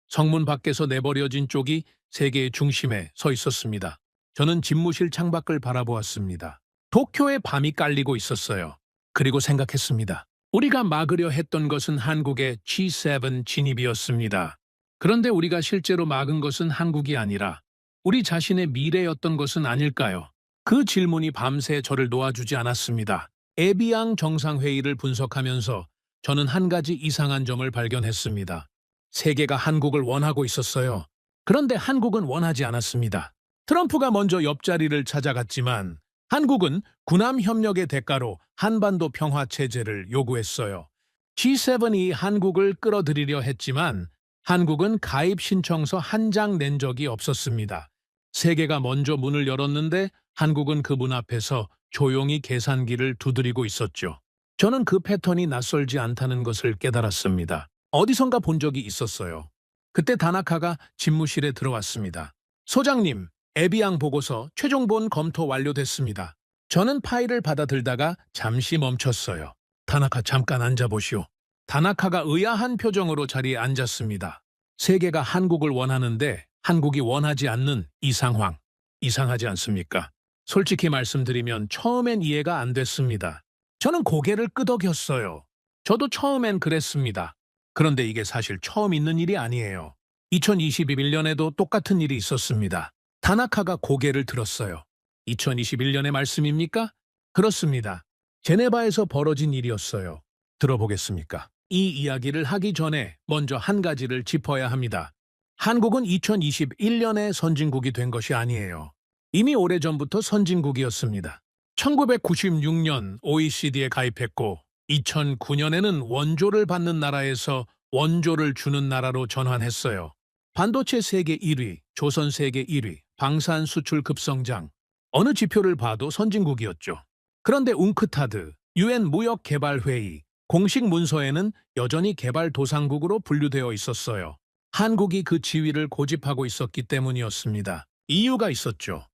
성문 밖에서 내버려진 쪽이 세계의 중심에 서 있었습니다. 저는 집무실 창밖을 바라보았습니다. 도쿄의 밤이 깔리고 있었어요. 그리고 생각했습니다. 우리가 막으려 했던 것은 한국의 G7 진입이었습니다. 그런데 우리가 실제로 막은 것은 한국이 아니라 우리 자신의 미래였던 것은 아닐까요? 그 질문이 밤새 저를 놓아주지 않았습니다. 에비앙 정상회의를 분석하면서 저는 한 가지 이상한 점을 발견했습니다. 세계가 한국을 원하고 있었어요. 그런데 한국은 원하지 않았습니다. 트럼프가 먼저 옆자리를 찾아갔지만 한국은 군함 협력의 대가로 한반도 평화 체제를 요구했어요. G7이 한국을 끌어들이려 했지만 한국은 가입 신청서 한 장 낸 적이 없었습니다. 세계가 먼저 문을 열었는데 한국은 그 문 앞에서 조용히 계산기를 두드리고 있었죠. 저는 그 패턴이 낯설지 않다는 것을 깨달았습니다. 어디선가 본 적이 있었어요. 그때 다나카가 집무실에 들어왔습니다. 소장님, 에비앙 보고서 최종본 검토 완료됐습니다. 저는 파일을 받아들다가 잠시 멈췄어요. 다나카 잠깐 앉아보시오. 다나카가 의아한 표정으로 자리에 앉았습니다. 세계가 한국을 원하는데 한국이 원하지 않는 이 상황. 이상하지 않습니까? 솔직히 말씀드리면 처음엔 이해가 안 됐습니다. 저는 고개를 끄덕였어요. 저도 처음엔 그랬습니다. 그런데 이게 사실 처음 있는 일이 아니에요. 2021년에도 똑같은 일이 있었습니다. 다나카가 고개를 들었어요. 2021년의 말씀입니까? 그렇습니다. 제네바에서 벌어진 일이었어요. 들어보겠습니까? 이 이야기를 하기 전에 먼저 한 가지를 짚어야 합니다. 한국은 2021년에 선진국이 된 것이 아니에요. 이미 오래전부터 선진국이었습니다. 1996년 OECD에 가입했고 2009년에는 원조를 받는 나라에서 원조를 주는 나라로 전환했어요. 반도체 세계 1위, 조선 세계 1위, 방산 수출 급성장. 어느 지표를 봐도 선진국이었죠. 그런데 웅크타드, UN 무역개발회의, 공식 문서에는 여전히 개발도상국으로 분류되어 있었어요. 한국이 그 지위를 고집하고 있었기 때문이었습니다. 이유가 있었죠.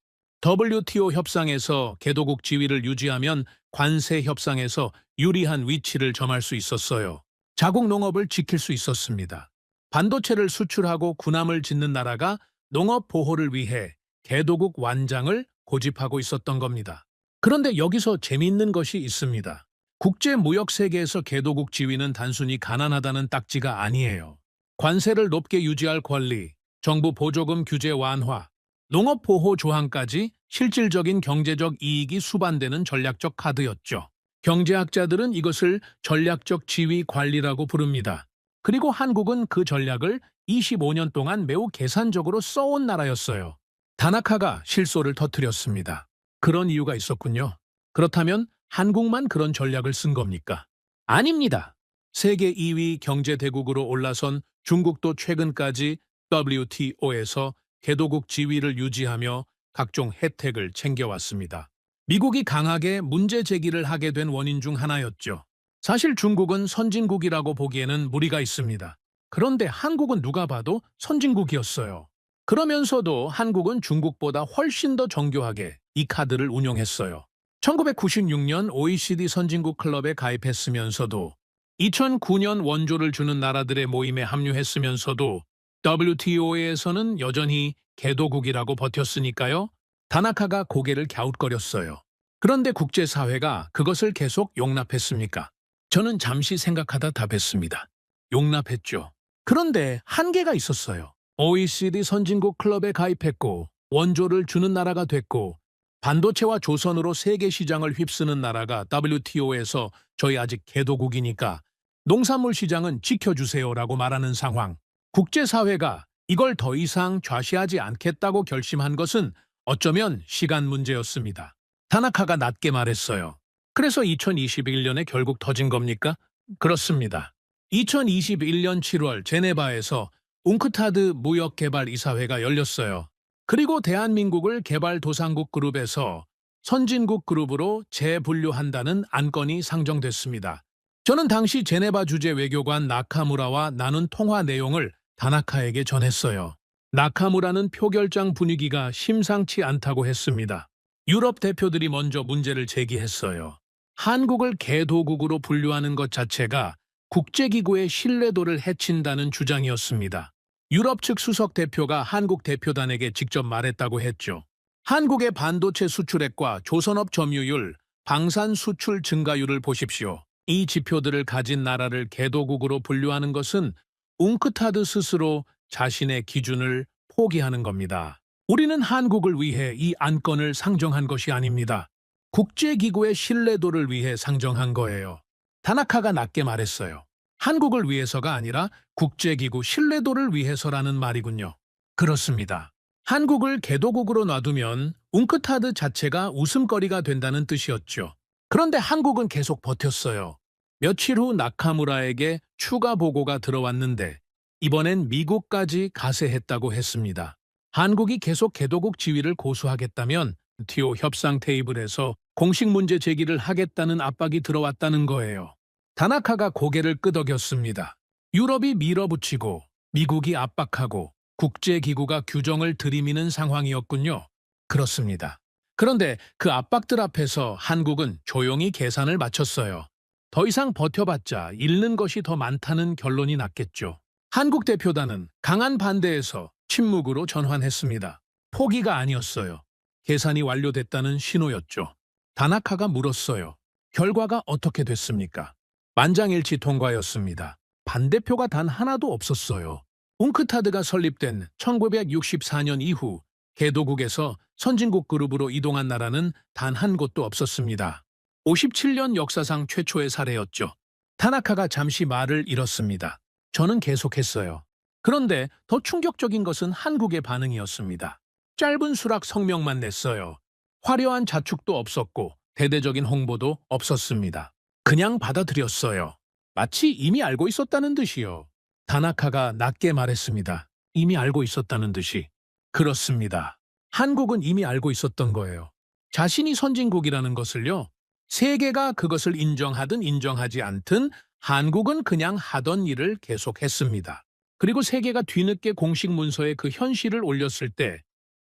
WTO 협상에서 개도국 지위를 유지하면 관세 협상에서 유리한 위치를 점할 수 있었어요. 자국 농업을 지킬 수 있었습니다. 반도체를 수출하고 군함을 짓는 나라가 농업 보호를 위해 개도국 완장을 고집하고 있었던 겁니다. 그런데 여기서 재미있는 것이 있습니다. 국제무역 세계에서 개도국 지위는 단순히 가난하다는 딱지가 아니에요. 관세를 높게 유지할 권리, 정부 보조금 규제 완화, 농업 보호 조항까지 실질적인 경제적 이익이 수반되는 전략적 카드였죠. 경제학자들은 이것을 전략적 지위 관리라고 부릅니다. 그리고 한국은 그 전략을 25년 동안 매우 계산적으로 써온 나라였어요. 다나카가 실소를 터뜨렸습니다. 그런 이유가 있었군요. 그렇다면 한국만 그런 전략을 쓴 겁니까? 아닙니다. 세계 2위 경제대국으로 올라선 중국도 최근까지 WTO에서 개도국 지위를 유지하며 각종 혜택을 챙겨왔습니다. 미국이 강하게 문제 제기를 하게 된 원인 중 하나였죠. 사실 중국은 선진국이라고 보기에는 무리가 있습니다. 그런데 한국은 누가 봐도 선진국이었어요. 그러면서도 한국은 중국보다 훨씬 더 정교하게 이 카드를 운용했어요. 1996년 OECD 선진국 클럽에 가입했으면서도 2009년 원조를 주는 나라들의 모임에 합류했으면서도 WTO에서는 여전히 개도국이라고 버텼으니까요. 다나카가 고개를 갸웃거렸어요. 그런데 국제사회가 그것을 계속 용납했습니까? 저는 잠시 생각하다 답했습니다. 용납했죠. 그런데 한계가 있었어요. OECD 선진국 클럽에 가입했고 원조를 주는 나라가 됐고 반도체와 조선으로 세계 시장을 휩쓰는 나라가 WTO에서 저희 아직 개도국이니까 농산물 시장은 지켜주세요라고 말하는 상황. 국제사회가 이걸 더 이상 좌시하지 않겠다고 결심한 것은 어쩌면 시간 문제였습니다. 다나카가 낮게 말했어요. 그래서 2021년에 결국 터진 겁니까? 그렇습니다. 2021년 7월 제네바에서 웅크타드 무역개발이사회가 열렸어요. 그리고 대한민국을 개발도상국 그룹에서 선진국 그룹으로 재분류한다는 안건이 상정됐습니다. 저는 당시 제네바 주재 외교관 나카무라와 나눈 통화 내용을 다나카에게 전했어요. 나카무라는 표결장 분위기가 심상치 않다고 했습니다. 유럽 대표들이 먼저 문제를 제기했어요. 한국을 개도국으로 분류하는 것 자체가 국제기구의 신뢰도를 해친다는 주장이었습니다. 유럽 측 수석 대표가 한국 대표단에게 직접 말했다고 했죠. 한국의 반도체 수출액과 조선업 점유율, 방산 수출 증가율을 보십시오. 이 지표들을 가진 나라를 개도국으로 분류하는 것은 웅크타드 스스로 자신의 기준을 포기하는 겁니다. 우리는 한국을 위해 이 안건을 상정한 것이 아닙니다. 국제기구의 신뢰도를 위해 상정한 거예요. 다나카가 낮게 말했어요. 한국을 위해서가 아니라 국제기구 신뢰도를 위해서라는 말이군요. 그렇습니다. 한국을 개도국으로 놔두면 웅크타드 자체가 웃음거리가 된다는 뜻이었죠. 그런데 한국은 계속 버텼어요. 며칠 후 나카무라에게 추가 보고가 들어왔는데 이번엔 미국까지 가세했다고 했습니다. 한국이 계속 개도국 지위를 고수하겠다면 WTO 협상 테이블에서 공식 문제 제기를 하겠다는 압박이 들어왔다는 거예요. 다나카가 고개를 끄덕였습니다. 유럽이 밀어붙이고 미국이 압박하고 국제기구가 규정을 들이미는 상황이었군요. 그렇습니다. 그런데 그 압박들 앞에서 한국은 조용히 계산을 마쳤어요. 더 이상 버텨봤자 잃는 것이 더 많다는 결론이 났겠죠. 한국 대표단은 강한 반대에서 침묵으로 전환했습니다. 포기가 아니었어요. 계산이 완료됐다는 신호였죠. 다나카가 물었어요. 결과가 어떻게 됐습니까? 만장일치 통과였습니다. 반대표가 단 하나도 없었어요. 웅크타드가 설립된 1964년 이후 개도국에서 선진국 그룹으로 이동한 나라는 단 한 곳도 없었습니다. 57년 역사상 최초의 사례였죠. 타나카가 잠시 말을 잃었습니다. 저는 계속했어요. 그런데 더 충격적인 것은 한국의 반응이었습니다. 짧은 수락 성명만 냈어요. 화려한 자축도 없었고 대대적인 홍보도 없었습니다. 그냥 받아들였어요. 마치 이미 알고 있었다는 듯이요. 다나카가 낮게 말했습니다. 이미 알고 있었다는 듯이. 그렇습니다. 한국은 이미 알고 있었던 거예요. 자신이 선진국이라는 것을요. 세계가 그것을 인정하든 인정하지 않든 한국은 그냥 하던 일을 계속했습니다. 그리고 세계가 뒤늦게 공식 문서에 그 현실을 올렸을 때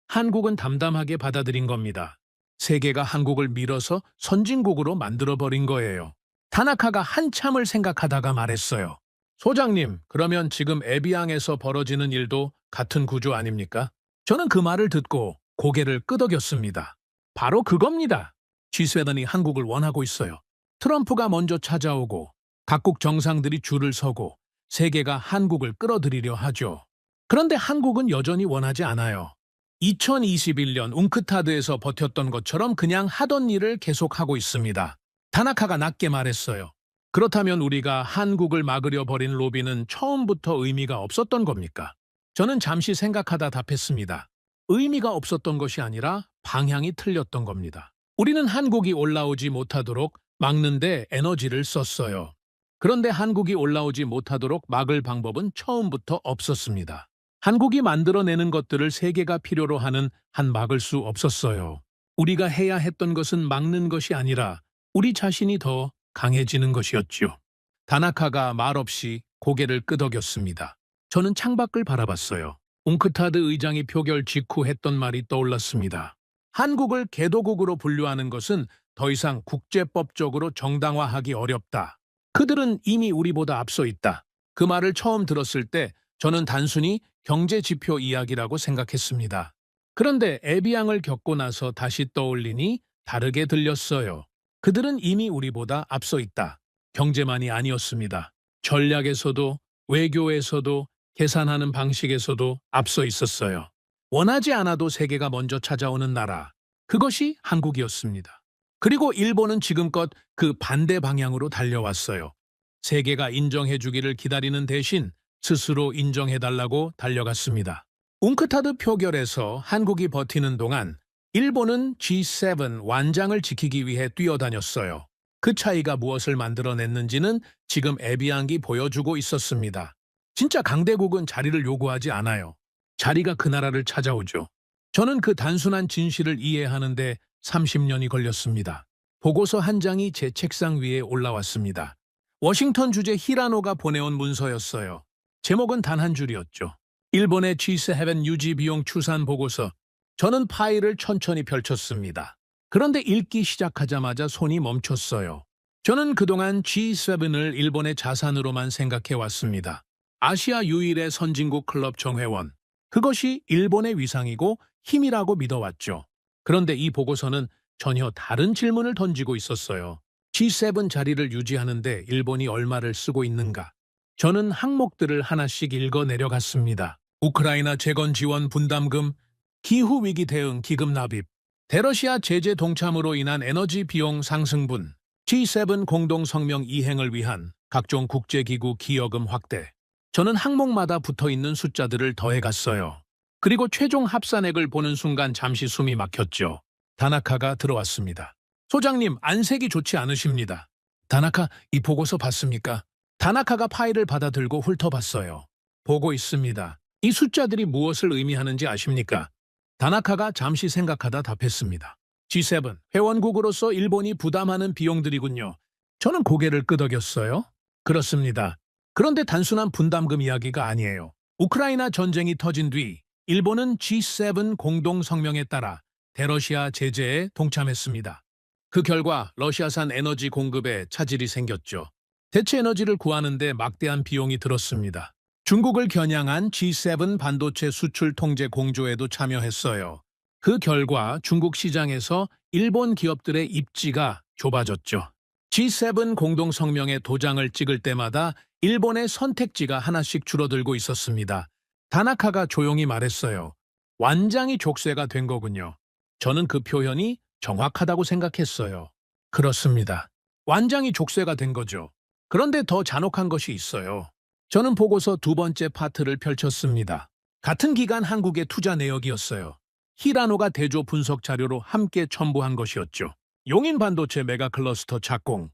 한국은 담담하게 받아들인 겁니다. 세계가 한국을 밀어서 선진국으로 만들어버린 거예요. 다나카가 한참을 생각하다가 말했어요. 소장님, 그러면 지금 에비앙에서 벌어지는 일도 같은 구조 아닙니까? 저는 그 말을 듣고 고개를 끄덕였습니다. 바로 그겁니다. G7이 한국을 원하고 있어요. 트럼프가 먼저 찾아오고 각국 정상들이 줄을 서고 세계가 한국을 끌어들이려 하죠. 그런데 한국은 여전히 원하지 않아요. 2021년 웅크타드에서 버텼던 것처럼 그냥 하던 일을 계속하고 있습니다. 다나카가 낮게 말했어요. 그렇다면 우리가 한국을 막으려 벌인 로비는 처음부터 의미가 없었던 겁니까? 저는 잠시 생각하다 답했습니다. 의미가 없었던 것이 아니라 방향이 틀렸던 겁니다. 우리는 한국이 올라오지 못하도록 막는데 에너지를 썼어요. 그런데 한국이 올라오지 못하도록 막을 방법은 처음부터 없었습니다. 한국이 만들어내는 것들을 세계가 필요로 하는 한 막을 수 없었어요. 우리가 해야 했던 것은 막는 것이 아니라 우리 자신이 더 강해지는 것이었죠. 다나카가 말없이 고개를 끄덕였습니다. 저는 창밖을 바라봤어요. 웅크타드 의장이 표결 직후 했던 말이 떠올랐습니다. 한국을 개도국으로 분류하는 것은 더 이상 국제법적으로 정당화하기 어렵다. 그들은 이미 우리보다 앞서 있다. 그 말을 처음 들었을 때 저는 단순히 경제 지표 이야기라고 생각했습니다. 그런데 에비앙을 겪고 나서 다시 떠올리니 다르게 들렸어요. 그들은 이미 우리보다 앞서 있다. 경제만이 아니었습니다. 전략에서도 외교에서도 계산하는 방식에서도 앞서 있었어요. 원하지 않아도 세계가 먼저 찾아오는 나라. 그것이 한국이었습니다. 그리고 일본은 지금껏 그 반대 방향으로 달려왔어요. 세계가 인정해주기를 기다리는 대신 스스로 인정해달라고 달려갔습니다. 웅크타드 표결에서 한국이 버티는 동안 일본은 G7 완장을 지키기 위해 뛰어다녔어요. 그 차이가 무엇을 만들어냈는지는 지금 에비앙이 보여주고 있었습니다. 진짜 강대국은 자리를 요구하지 않아요. 자리가 그 나라를 찾아오죠. 저는 그 단순한 진실을 이해하는데 30년이 걸렸습니다. 보고서 한 장이 제 책상 위에 올라왔습니다. 워싱턴 주재 히라노가 보내온 문서였어요. 제목은 단 한 줄이었죠. 일본의 G7 유지 비용 추산 보고서. 저는 파일을 천천히 펼쳤습니다. 그런데 읽기 시작하자마자 손이 멈췄어요. 저는 그동안 G7을 일본의 자산으로만 생각해 왔습니다. 아시아 유일의 선진국 클럽 정회원. 그것이 일본의 위상이고 힘이라고 믿어왔죠. 그런데 이 보고서는 전혀 다른 질문을 던지고 있었어요. G7 자리를 유지하는데 일본이 얼마를 쓰고 있는가? 저는 항목들을 하나씩 읽어 내려갔습니다. 우크라이나 재건 지원 분담금, 기후위기 대응 기금 납입, 대러시아 제재 동참으로 인한 에너지 비용 상승분, G7 공동성명 이행을 위한 각종 국제기구 기여금 확대. 저는 항목마다 붙어있는 숫자들을 더해갔어요. 그리고 최종 합산액을 보는 순간 잠시 숨이 막혔죠. 다나카가 들어왔습니다. 소장님, 안색이 좋지 않으십니다. 다나카, 이 보고서 봤습니까? 다나카가 파일을 받아들고 훑어봤어요. 보고 있습니다. 이 숫자들이 무엇을 의미하는지 아십니까? 다나카가 잠시 생각하다 답했습니다. G7 회원국으로서 일본이 부담하는 비용들이군요. 저는 고개를 끄덕였어요. 그렇습니다. 그런데 단순한 분담금 이야기가 아니에요. 우크라이나 전쟁이 터진 뒤 일본은 G7 공동성명에 따라 대러시아 제재에 동참했습니다. 그 결과 러시아산 에너지 공급에 차질이 생겼죠. 대체 에너지를 구하는데 막대한 비용이 들었습니다. 중국을 겨냥한 G7 반도체 수출 통제 공조에도 참여했어요. 그 결과 중국 시장에서 일본 기업들의 입지가 좁아졌죠. G7 공동성명에 도장을 찍을 때마다 일본의 선택지가 하나씩 줄어들고 있었습니다. 다나카가 조용히 말했어요. 완장이 족쇄가 된 거군요. 저는 그 표현이 정확하다고 생각했어요. 그렇습니다. 완장이 족쇄가 된 거죠. 그런데 더 잔혹한 것이 있어요. 저는 보고서 두 번째 파트를 펼쳤습니다. 같은 기간 한국의 투자 내역이었어요. 히라노가 대조 분석 자료로 함께 첨부한 것이었죠. 용인 반도체 메가 클러스터 착공.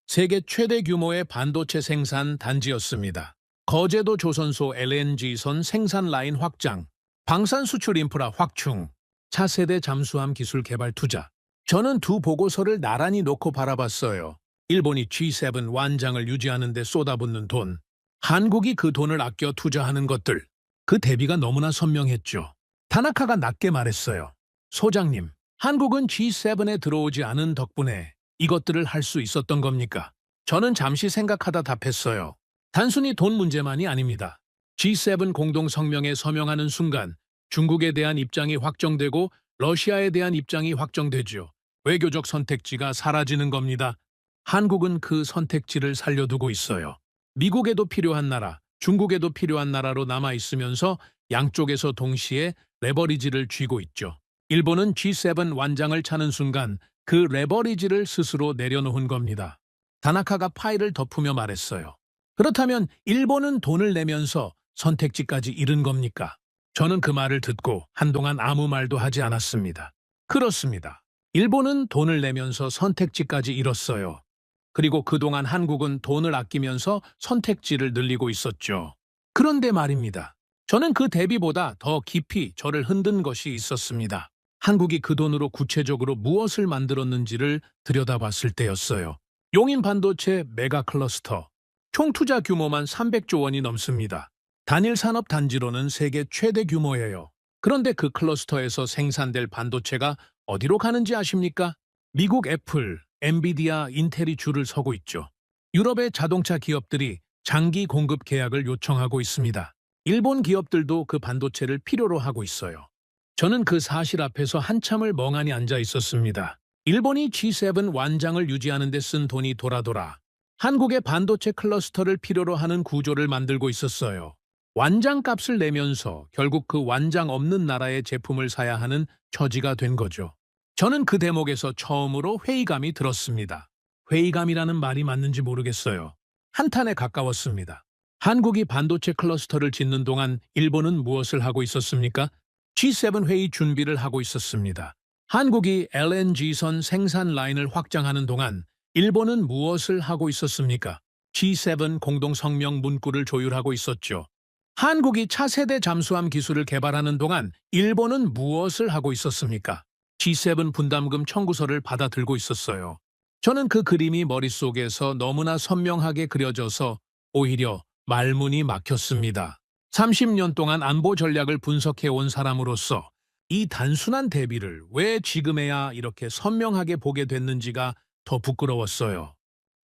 세계 최대 규모의 반도체 생산 단지였습니다. 거제도 조선소 LNG선 생산 라인 확장, 방산 수출 인프라 확충, 차세대 잠수함 기술 개발 투자. 저는 두 보고서를 나란히 놓고 바라봤어요. 일본이 G7 완장을 유지하는 데 쏟아붓는 돈, 한국이 그 돈을 아껴 투자하는 것들. 그 대비가 너무나 선명했죠. 다나카가 낮게 말했어요. 소장님, 한국은 G7에 들어오지 않은 덕분에 이것들을 할 수 있었던 겁니까? 저는 잠시 생각하다 답했어요. 단순히 돈 문제만이 아닙니다. G7 공동성명에 서명하는 순간 중국에 대한 입장이 확정되고 러시아에 대한 입장이 확정되죠. 외교적 선택지가 사라지는 겁니다. 한국은 그 선택지를 살려두고 있어요. 미국에도 필요한 나라, 중국에도 필요한 나라로 남아있으면서 양쪽에서 동시에 레버리지를 쥐고 있죠. 일본은 G7 완장을 차는 순간 그 레버리지를 스스로 내려놓은 겁니다. 다나카가 파일을 덮으며 말했어요. 그렇다면 일본은 돈을 내면서 선택지까지 잃은 겁니까? 저는 그 말을 듣고 한동안 아무 말도 하지 않았습니다. 그렇습니다. 일본은 돈을 내면서 선택지까지 잃었어요. 그리고 그동안 한국은 돈을 아끼면서 선택지를 늘리고 있었죠. 그런데 말입니다. 저는 그 대비보다 더 깊이 저를 흔든 것이 있었습니다. 한국이 그 돈으로 구체적으로 무엇을 만들었는지를 들여다봤을 때였어요. 용인 반도체 메가 클러스터. 총 투자 규모만 300조 원이 넘습니다. 단일 산업 단지로는 세계 최대 규모예요. 그런데 그 클러스터에서 생산될 반도체가 어디로 가는지 아십니까? 미국 애플, 엔비디아, 인텔이 줄을 서고 있죠. 유럽의 자동차 기업들이 장기 공급 계약을 요청하고 있습니다. 일본 기업들도 그 반도체를 필요로 하고 있어요. 저는 그 사실 앞에서 한참을 멍하니 앉아 있었습니다. 일본이 G7 완장을 유지하는 데 쓴 돈이 돌아 한국의 반도체 클러스터를 필요로 하는 구조를 만들고 있었어요. 완장 값을 내면서 결국 그 완장 없는 나라의 제품을 사야 하는 처지가 된 거죠. 저는 그 대목에서 처음으로 회의감이 들었습니다. 회의감이라는 말이 맞는지 모르겠어요. 한탄에 가까웠습니다. 한국이 반도체 클러스터를 짓는 동안 일본은 무엇을 하고 있었습니까? G7 회의 준비를 하고 있었습니다. 한국이 LNG선 생산 라인을 확장하는 동안 일본은 무엇을 하고 있었습니까? G7 공동성명 문구를 조율하고 있었죠. 한국이 차세대 잠수함 기술을 개발하는 동안 일본은 무엇을 하고 있었습니까? G7 분담금 청구서를 받아들고 있었어요. 저는 그 그림이 머릿속에서 너무나 선명하게 그려져서 오히려 말문이 막혔습니다. 30년 동안 안보 전략을 분석해 온 사람으로서 이 단순한 대비를 왜 지금에야 이렇게 선명하게 보게 됐는지가 더 부끄러웠어요.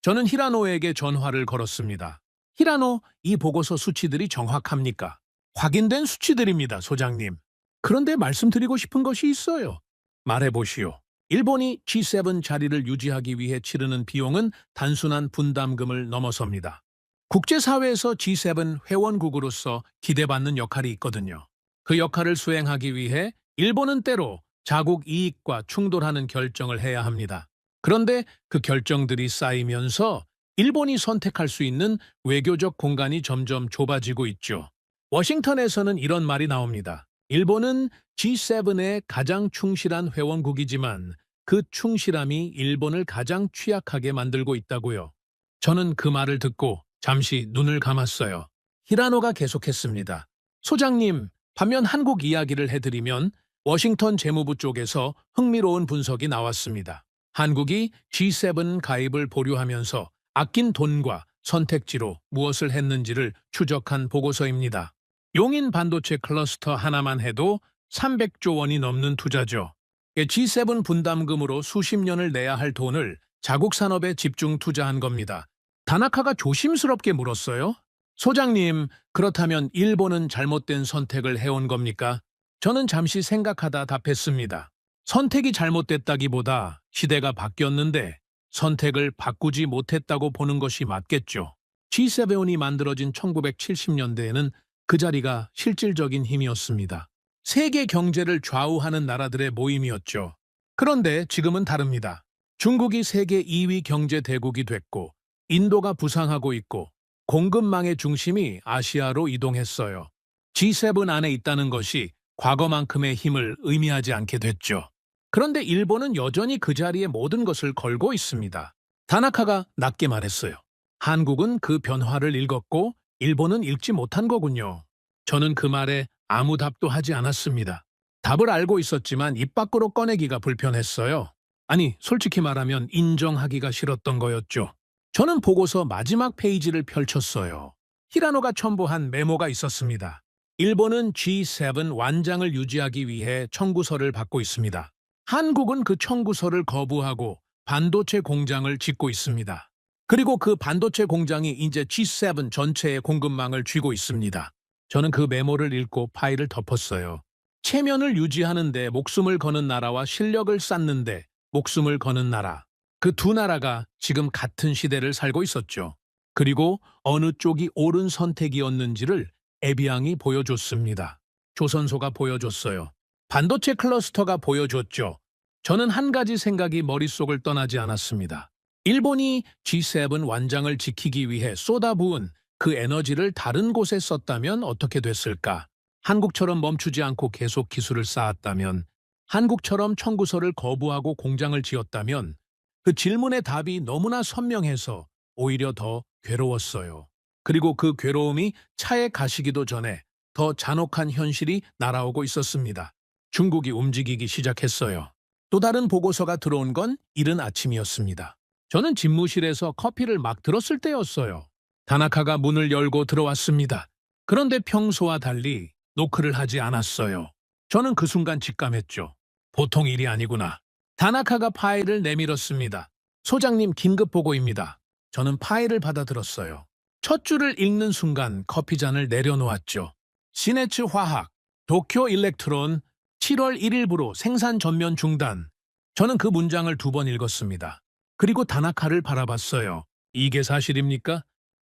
저는 히라노에게 전화를 걸었습니다. 히라노, 이 보고서 수치들이 정확합니까? 확인된 수치들입니다, 소장님. 그런데 말씀드리고 싶은 것이 있어요. 말해보시오. 일본이 G7 자리를 유지하기 위해 치르는 비용은 단순한 분담금을 넘어섭니다. 국제사회에서 G7 회원국으로서 기대받는 역할이 있거든요. 그 역할을 수행하기 위해 일본은 때로 자국 이익과 충돌하는 결정을 해야 합니다. 그런데 그 결정들이 쌓이면서 일본이 선택할 수 있는 외교적 공간이 점점 좁아지고 있죠. 워싱턴에서는 이런 말이 나옵니다. 일본은 G7의 가장 충실한 회원국이지만 그 충실함이 일본을 가장 취약하게 만들고 있다고요. 저는 그 말을 듣고 잠시 눈을 감았어요. 히라노가 계속했습니다. 소장님, 반면 한국 이야기를 해드리면 워싱턴 재무부 쪽에서 흥미로운 분석이 나왔습니다. 한국이 G7 가입을 보류하면서 아낀 돈과 선택지로 무엇을 했는지를 추적한 보고서입니다. 용인 반도체 클러스터 하나만 해도 300조 원이 넘는 투자죠. G7 분담금으로 수십 년을 내야 할 돈을 자국 산업에 집중 투자한 겁니다. 다나카가 조심스럽게 물었어요. 소장님, 그렇다면 일본은 잘못된 선택을 해온 겁니까? 저는 잠시 생각하다 답했습니다. 선택이 잘못됐다기보다 시대가 바뀌었는데 선택을 바꾸지 못했다고 보는 것이 맞겠죠. G7이 만들어진 1970년대에는 그 자리가 실질적인 힘이었습니다. 세계 경제를 좌우하는 나라들의 모임이었죠. 그런데 지금은 다릅니다. 중국이 세계 2위 경제 대국이 됐고 인도가 부상하고 있고 공급망의 중심이 아시아로 이동했어요. G7 안에 있다는 것이 과거만큼의 힘을 의미하지 않게 됐죠. 그런데 일본은 여전히 그 자리에 모든 것을 걸고 있습니다. 다나카가 낮게 말했어요. 한국은 그 변화를 읽었고 일본은 읽지 못한 거군요. 저는 그 말에 아무 답도 하지 않았습니다. 답을 알고 있었지만 입 밖으로 꺼내기가 불편했어요. 아니, 솔직히 말하면 인정하기가 싫었던 거였죠. 저는 보고서 마지막 페이지를 펼쳤어요. 히라노가 첨부한 메모가 있었습니다. 일본은 G7 완장을 유지하기 위해 청구서를 받고 있습니다. 한국은 그 청구서를 거부하고 반도체 공장을 짓고 있습니다. 그리고 그 반도체 공장이 이제 G7 전체의 공급망을 쥐고 있습니다. 저는 그 메모를 읽고 파일을 덮었어요. 체면을 유지하는데 목숨을 거는 나라와 실력을 쌓는데 목숨을 거는 나라. 그 두 나라가 지금 같은 시대를 살고 있었죠. 그리고 어느 쪽이 옳은 선택이었는지를 에비앙이 보여줬습니다. 조선소가 보여줬어요. 반도체 클러스터가 보여줬죠. 저는 한 가지 생각이 머릿속을 떠나지 않았습니다. 일본이 G7 완장을 지키기 위해 쏟아부은 그 에너지를 다른 곳에 썼다면 어떻게 됐을까? 한국처럼 멈추지 않고 계속 기술을 쌓았다면, 한국처럼 청구서를 거부하고 공장을 지었다면 그 질문의 답이 너무나 선명해서 오히려 더 괴로웠어요. 그리고 그 괴로움이 차에 가시기도 전에 더 잔혹한 현실이 날아오고 있었습니다. 중국이 움직이기 시작했어요. 또 다른 보고서가 들어온 건 이른 아침이었습니다. 저는 집무실에서 커피를 막 들었을 때였어요. 다나카가 문을 열고 들어왔습니다. 그런데 평소와 달리 노크를 하지 않았어요. 저는 그 순간 직감했죠. 보통 일이 아니구나. 다나카가 파일을 내밀었습니다. 소장님, 긴급 보고입니다. 저는 파일을 받아들었어요. 첫 줄을 읽는 순간 커피잔을 내려놓았죠. 시네츠 화학, 도쿄 일렉트론, 7월 1일부로 생산 전면 중단. 저는 그 문장을 2번 읽었습니다. 그리고 다나카를 바라봤어요. 이게 사실입니까?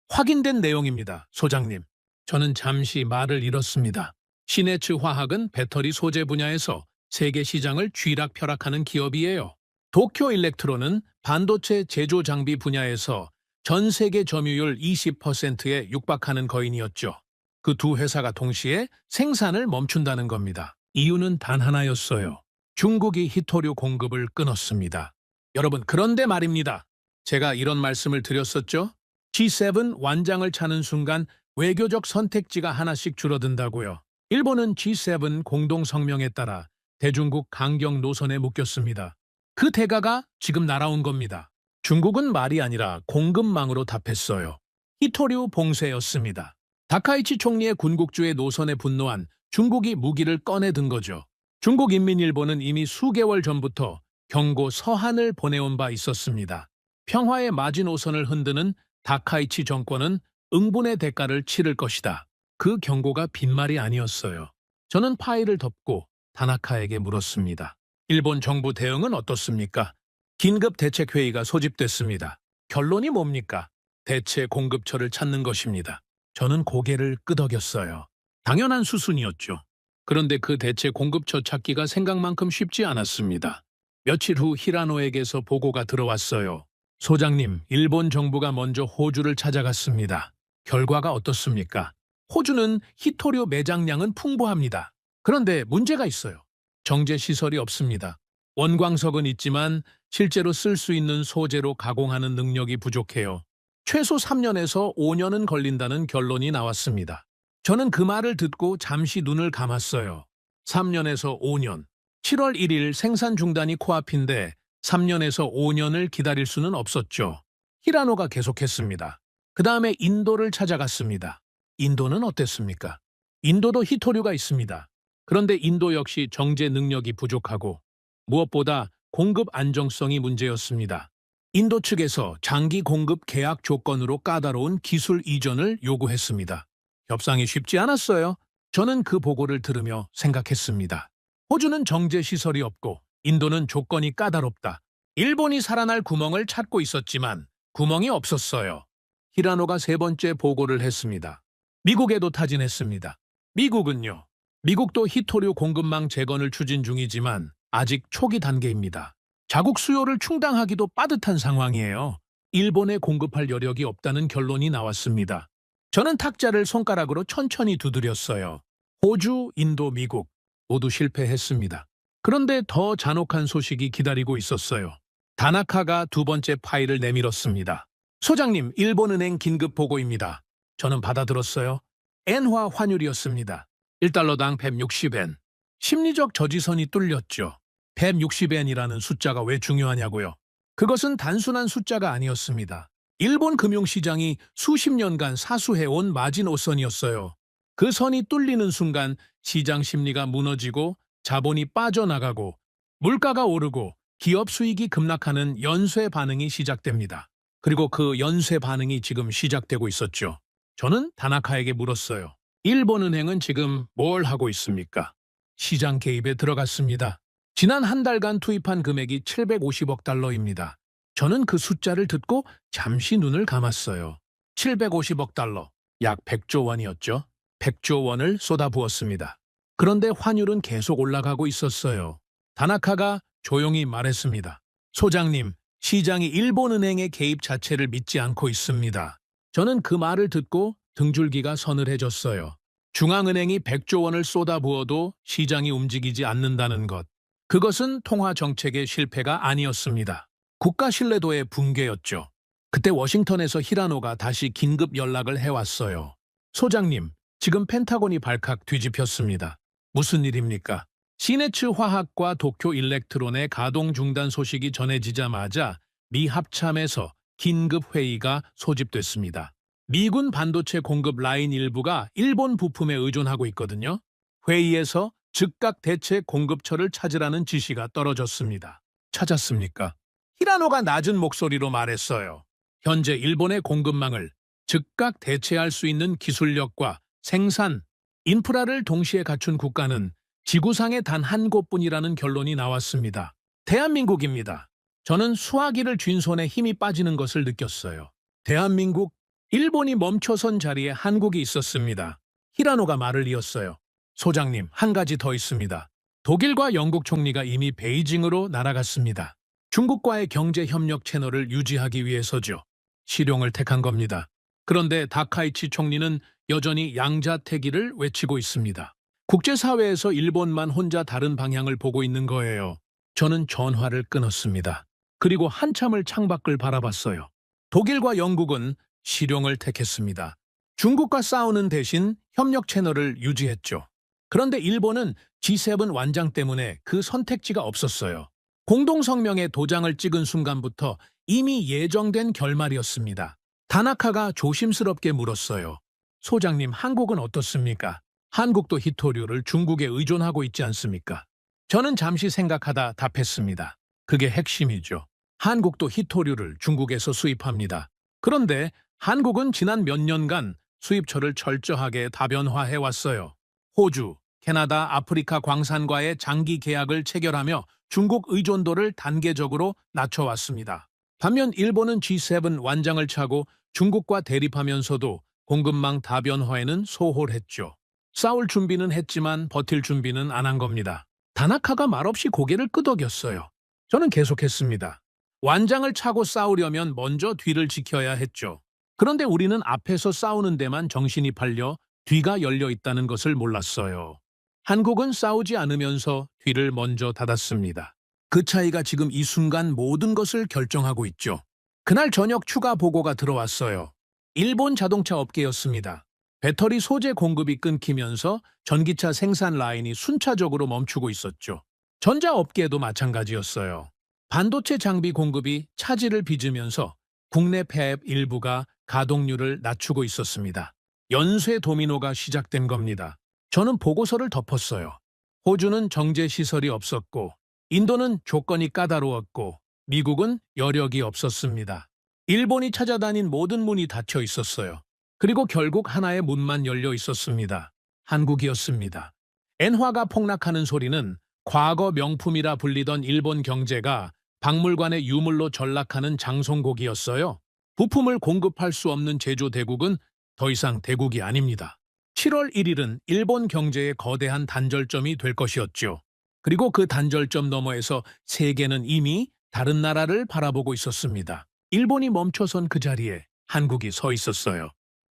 확인된 내용입니다, 소장님. 저는 잠시 말을 잃었습니다. 시네츠 화학은 배터리 소재 분야에서 세계 시장을 쥐락펴락하는 기업이에요. 도쿄 일렉트론은 반도체 제조 장비 분야에서 전 세계 점유율 20%에 육박하는 거인이었죠. 그 두 회사가 동시에 생산을 멈춘다는 겁니다. 이유는 단 하나였어요. 중국이 히토류 공급을 끊었습니다. 여러분, 그런데 말입니다. 제가 이런 말씀을 드렸었죠? G7 완장을 차는 순간 외교적 선택지가 하나씩 줄어든다고요. 일본은 G7 공동성명에 따라 대중국 강경 노선에 묶였습니다. 그 대가가 지금 날아온 겁니다. 중국은 말이 아니라 공급망으로 답했어요. 히토류 봉쇄였습니다. 다카이치 총리의 군국주의 노선에 분노한 중국이 무기를 꺼내든 거죠. 중국인민일보는 이미 수개월 전부터 경고 서한을 보내온 바 있었습니다. 평화의 마지노선을 흔드는 다카이치 정권은 응분의 대가를 치를 것이다. 그 경고가 빈말이 아니었어요. 저는 파일을 덮고 다나카에게 물었습니다. 일본 정부 대응은 어떻습니까? 긴급 대책회의가 소집됐습니다. 결론이 뭡니까? 대체 공급처를 찾는 것입니다. 저는 고개를 끄덕였어요. 당연한 수순이었죠. 그런데 그 대체 공급처 찾기가 생각만큼 쉽지 않았습니다. 며칠 후 히라노에게서 보고가 들어왔어요. 소장님, 일본 정부가 먼저 호주를 찾아갔습니다. 결과가 어떻습니까? 호주는 히토류 매장량은 풍부합니다. 그런데 문제가 있어요. 정제 시설이 없습니다. 원광석은 있지만 실제로 쓸 수 있는 소재로 가공하는 능력이 부족해요. 최소 3년에서 5년은 걸린다는 결론이 나왔습니다. 저는 그 말을 듣고 잠시 눈을 감았어요. 3년에서 5년. 7월 1일 생산 중단이 코앞인데 3년에서 5년을 기다릴 수는 없었죠. 히라노가 계속했습니다. 그 다음에 인도를 찾아갔습니다. 인도는 어땠습니까? 인도도 히토류가 있습니다. 그런데 인도 역시 정제 능력이 부족하고 무엇보다 공급 안정성이 문제였습니다. 인도 측에서 장기 공급 계약 조건으로 까다로운 기술 이전을 요구했습니다. 협상이 쉽지 않았어요. 저는 그 보고를 들으며 생각했습니다. 호주는 정제 시설이 없고 인도는 조건이 까다롭다. 일본이 살아날 구멍을 찾고 있었지만 구멍이 없었어요. 히라노가 세 번째 보고를 했습니다. 미국에도 타진했습니다. 미국은요. 미국도 히토류 공급망 재건을 추진 중이지만 아직 초기 단계입니다. 자국 수요를 충당하기도 빠듯한 상황이에요. 일본에 공급할 여력이 없다는 결론이 나왔습니다. 저는 탁자를 손가락으로 천천히 두드렸어요. 호주, 인도, 미국 모두 실패했습니다. 그런데 더 잔혹한 소식이 기다리고 있었어요. 다나카가 두 번째 파일을 내밀었습니다. 소장님, 일본은행 긴급 보고입니다. 저는 받아들었어요. 엔화 환율이었습니다. 1달러당 160엔. 심리적 저지선이 뚫렸죠. 160엔이라는 숫자가 왜 중요하냐고요? 그것은 단순한 숫자가 아니었습니다. 일본 금융시장이 수십 년간 사수해온 마지노선이었어요. 그 선이 뚫리는 순간 시장 심리가 무너지고 자본이 빠져나가고 물가가 오르고 기업 수익이 급락하는 연쇄 반응이 시작됩니다. 그리고 그 연쇄 반응이 지금 시작되고 있었죠. 저는 다나카에게 물었어요. 일본은행은 지금 뭘 하고 있습니까? 시장 개입에 들어갔습니다. 지난 한 달간 투입한 금액이 750억 달러입니다. 저는 그 숫자를 듣고 잠시 눈을 감았어요. 750억 달러, 약 100조 원이었죠. 100조 원을 쏟아부었습니다. 그런데 환율은 계속 올라가고 있었어요. 다나카가 조용히 말했습니다. 소장님, 시장이 일본은행의 개입 자체를 믿지 않고 있습니다. 저는 그 말을 듣고 등줄기가 서늘해졌어요. 중앙은행이 100조 원을 쏟아부어도 시장이 움직이지 않는다는 것. 그것은 통화 정책의 실패가 아니었습니다. 국가 신뢰도의 붕괴였죠. 그때 워싱턴에서 히라노가 다시 긴급 연락을 해왔어요. 소장님, 지금 펜타곤이 발칵 뒤집혔습니다. 무슨 일입니까? 시네츠 화학과 도쿄 일렉트론의 가동 중단 소식이 전해지자마자 미 합참에서 긴급 회의가 소집됐습니다. 미군 반도체 공급 라인 일부가 일본 부품에 의존하고 있거든요. 회의에서 즉각 대체 공급처를 찾으라는 지시가 떨어졌습니다. 찾았습니까? 히라노가 낮은 목소리로 말했어요. 현재 일본의 공급망을 즉각 대체할 수 있는 기술력과 생산, 인프라를 동시에 갖춘 국가는 지구상에 단 한 곳뿐이라는 결론이 나왔습니다. 대한민국입니다. 저는 수화기를 쥔 손에 힘이 빠지는 것을 느꼈어요. 대한민국, 일본이 멈춰선 자리에 한국이 있었습니다. 히라노가 말을 이었어요. 소장님, 한 가지 더 있습니다. 독일과 영국 총리가 이미 베이징으로 날아갔습니다. 중국과의 경제 협력 채널을 유지하기 위해서죠. 실용을 택한 겁니다. 그런데 다카이치 총리는 여전히 양자택일을 외치고 있습니다. 국제사회에서 일본만 혼자 다른 방향을 보고 있는 거예요. 저는 전화를 끊었습니다. 그리고 한참을 창밖을 바라봤어요. 독일과 영국은 실용을 택했습니다. 중국과 싸우는 대신 협력 채널을 유지했죠. 그런데 일본은 G7 완장 때문에 그 선택지가 없었어요. 공동성명에 도장을 찍은 순간부터 이미 예정된 결말이었습니다. 다나카가 조심스럽게 물었어요. 소장님, 한국은 어떻습니까? 한국도 히토류를 중국에 의존하고 있지 않습니까? 저는 잠시 생각하다 답했습니다. 그게 핵심이죠. 한국도 히토류를 중국에서 수입합니다. 그런데 한국은 지난 몇 년간 수입처를 철저하게 다변화해 왔어요. 호주, 캐나다, 아프리카 광산과의 장기 계약을 체결하며 중국 의존도를 단계적으로 낮춰왔습니다. 반면 일본은 G7 완장을 차고 중국과 대립하면서도 공급망 다변화에는 소홀했죠. 싸울 준비는 했지만 버틸 준비는 안 한 겁니다. 다나카가 말없이 고개를 끄덕였어요. 저는 계속했습니다. 완장을 차고 싸우려면 먼저 뒤를 지켜야 했죠. 그런데 우리는 앞에서 싸우는 데만 정신이 팔려 뒤가 열려 있다는 것을 몰랐어요. 한국은 싸우지 않으면서 뒤를 먼저 닫았습니다. 그 차이가 지금 이 순간 모든 것을 결정하고 있죠. 그날 저녁 추가 보고가 들어왔어요. 일본 자동차 업계였습니다. 배터리 소재 공급이 끊기면서 전기차 생산 라인이 순차적으로 멈추고 있었죠. 전자업계도 마찬가지였어요. 반도체 장비 공급이 차질을 빚으면서 국내 폐앱 일부가 가동률을 낮추고 있었습니다. 연쇄 도미노가 시작된 겁니다. 저는 보고서를 덮었어요. 호주는 정제 시설이 없었고, 인도는 조건이 까다로웠고, 미국은 여력이 없었습니다. 일본이 찾아다닌 모든 문이 닫혀 있었어요. 그리고 결국 하나의 문만 열려 있었습니다. 한국이었습니다. 엔화가 폭락하는 소리는 과거 명품이라 불리던 일본 경제가 박물관의 유물로 전락하는 장송곡이었어요. 부품을 공급할 수 없는 제조 대국은 더 이상 대국이 아닙니다. 7월 1일은 일본 경제의 거대한 단절점이 될 것이었죠. 그리고 그 단절점 너머에서 세계는 이미 다른 나라를 바라보고 있었습니다. 일본이 멈춰선 그 자리에 한국이 서 있었어요.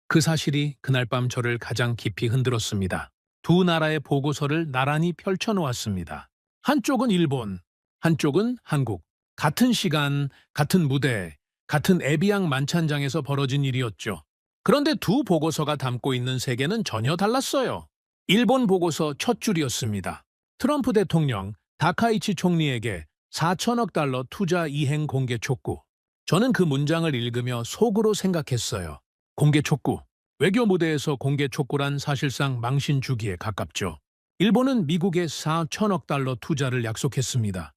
그 사실이 그날 밤 저를 가장 깊이 흔들었습니다. 두 나라의 보고서를 나란히 펼쳐놓았습니다. 한쪽은 일본, 한쪽은 한국. 같은 시간, 같은 무대, 같은 에비앙 만찬장에서 벌어진 일이었죠. 그런데 두 보고서가 담고 있는 세계는 전혀 달랐어요. 일본 보고서 첫 줄이었습니다. 트럼프 대통령, 다카이치 총리에게 4천억 달러 투자 이행 공개 촉구. 저는 그 문장을 읽으며 속으로 생각했어요. 공개 촉구. 외교 무대에서 공개 촉구란 사실상 망신 주기에 가깝죠. 일본은 미국에 4천억 달러 투자를 약속했습니다.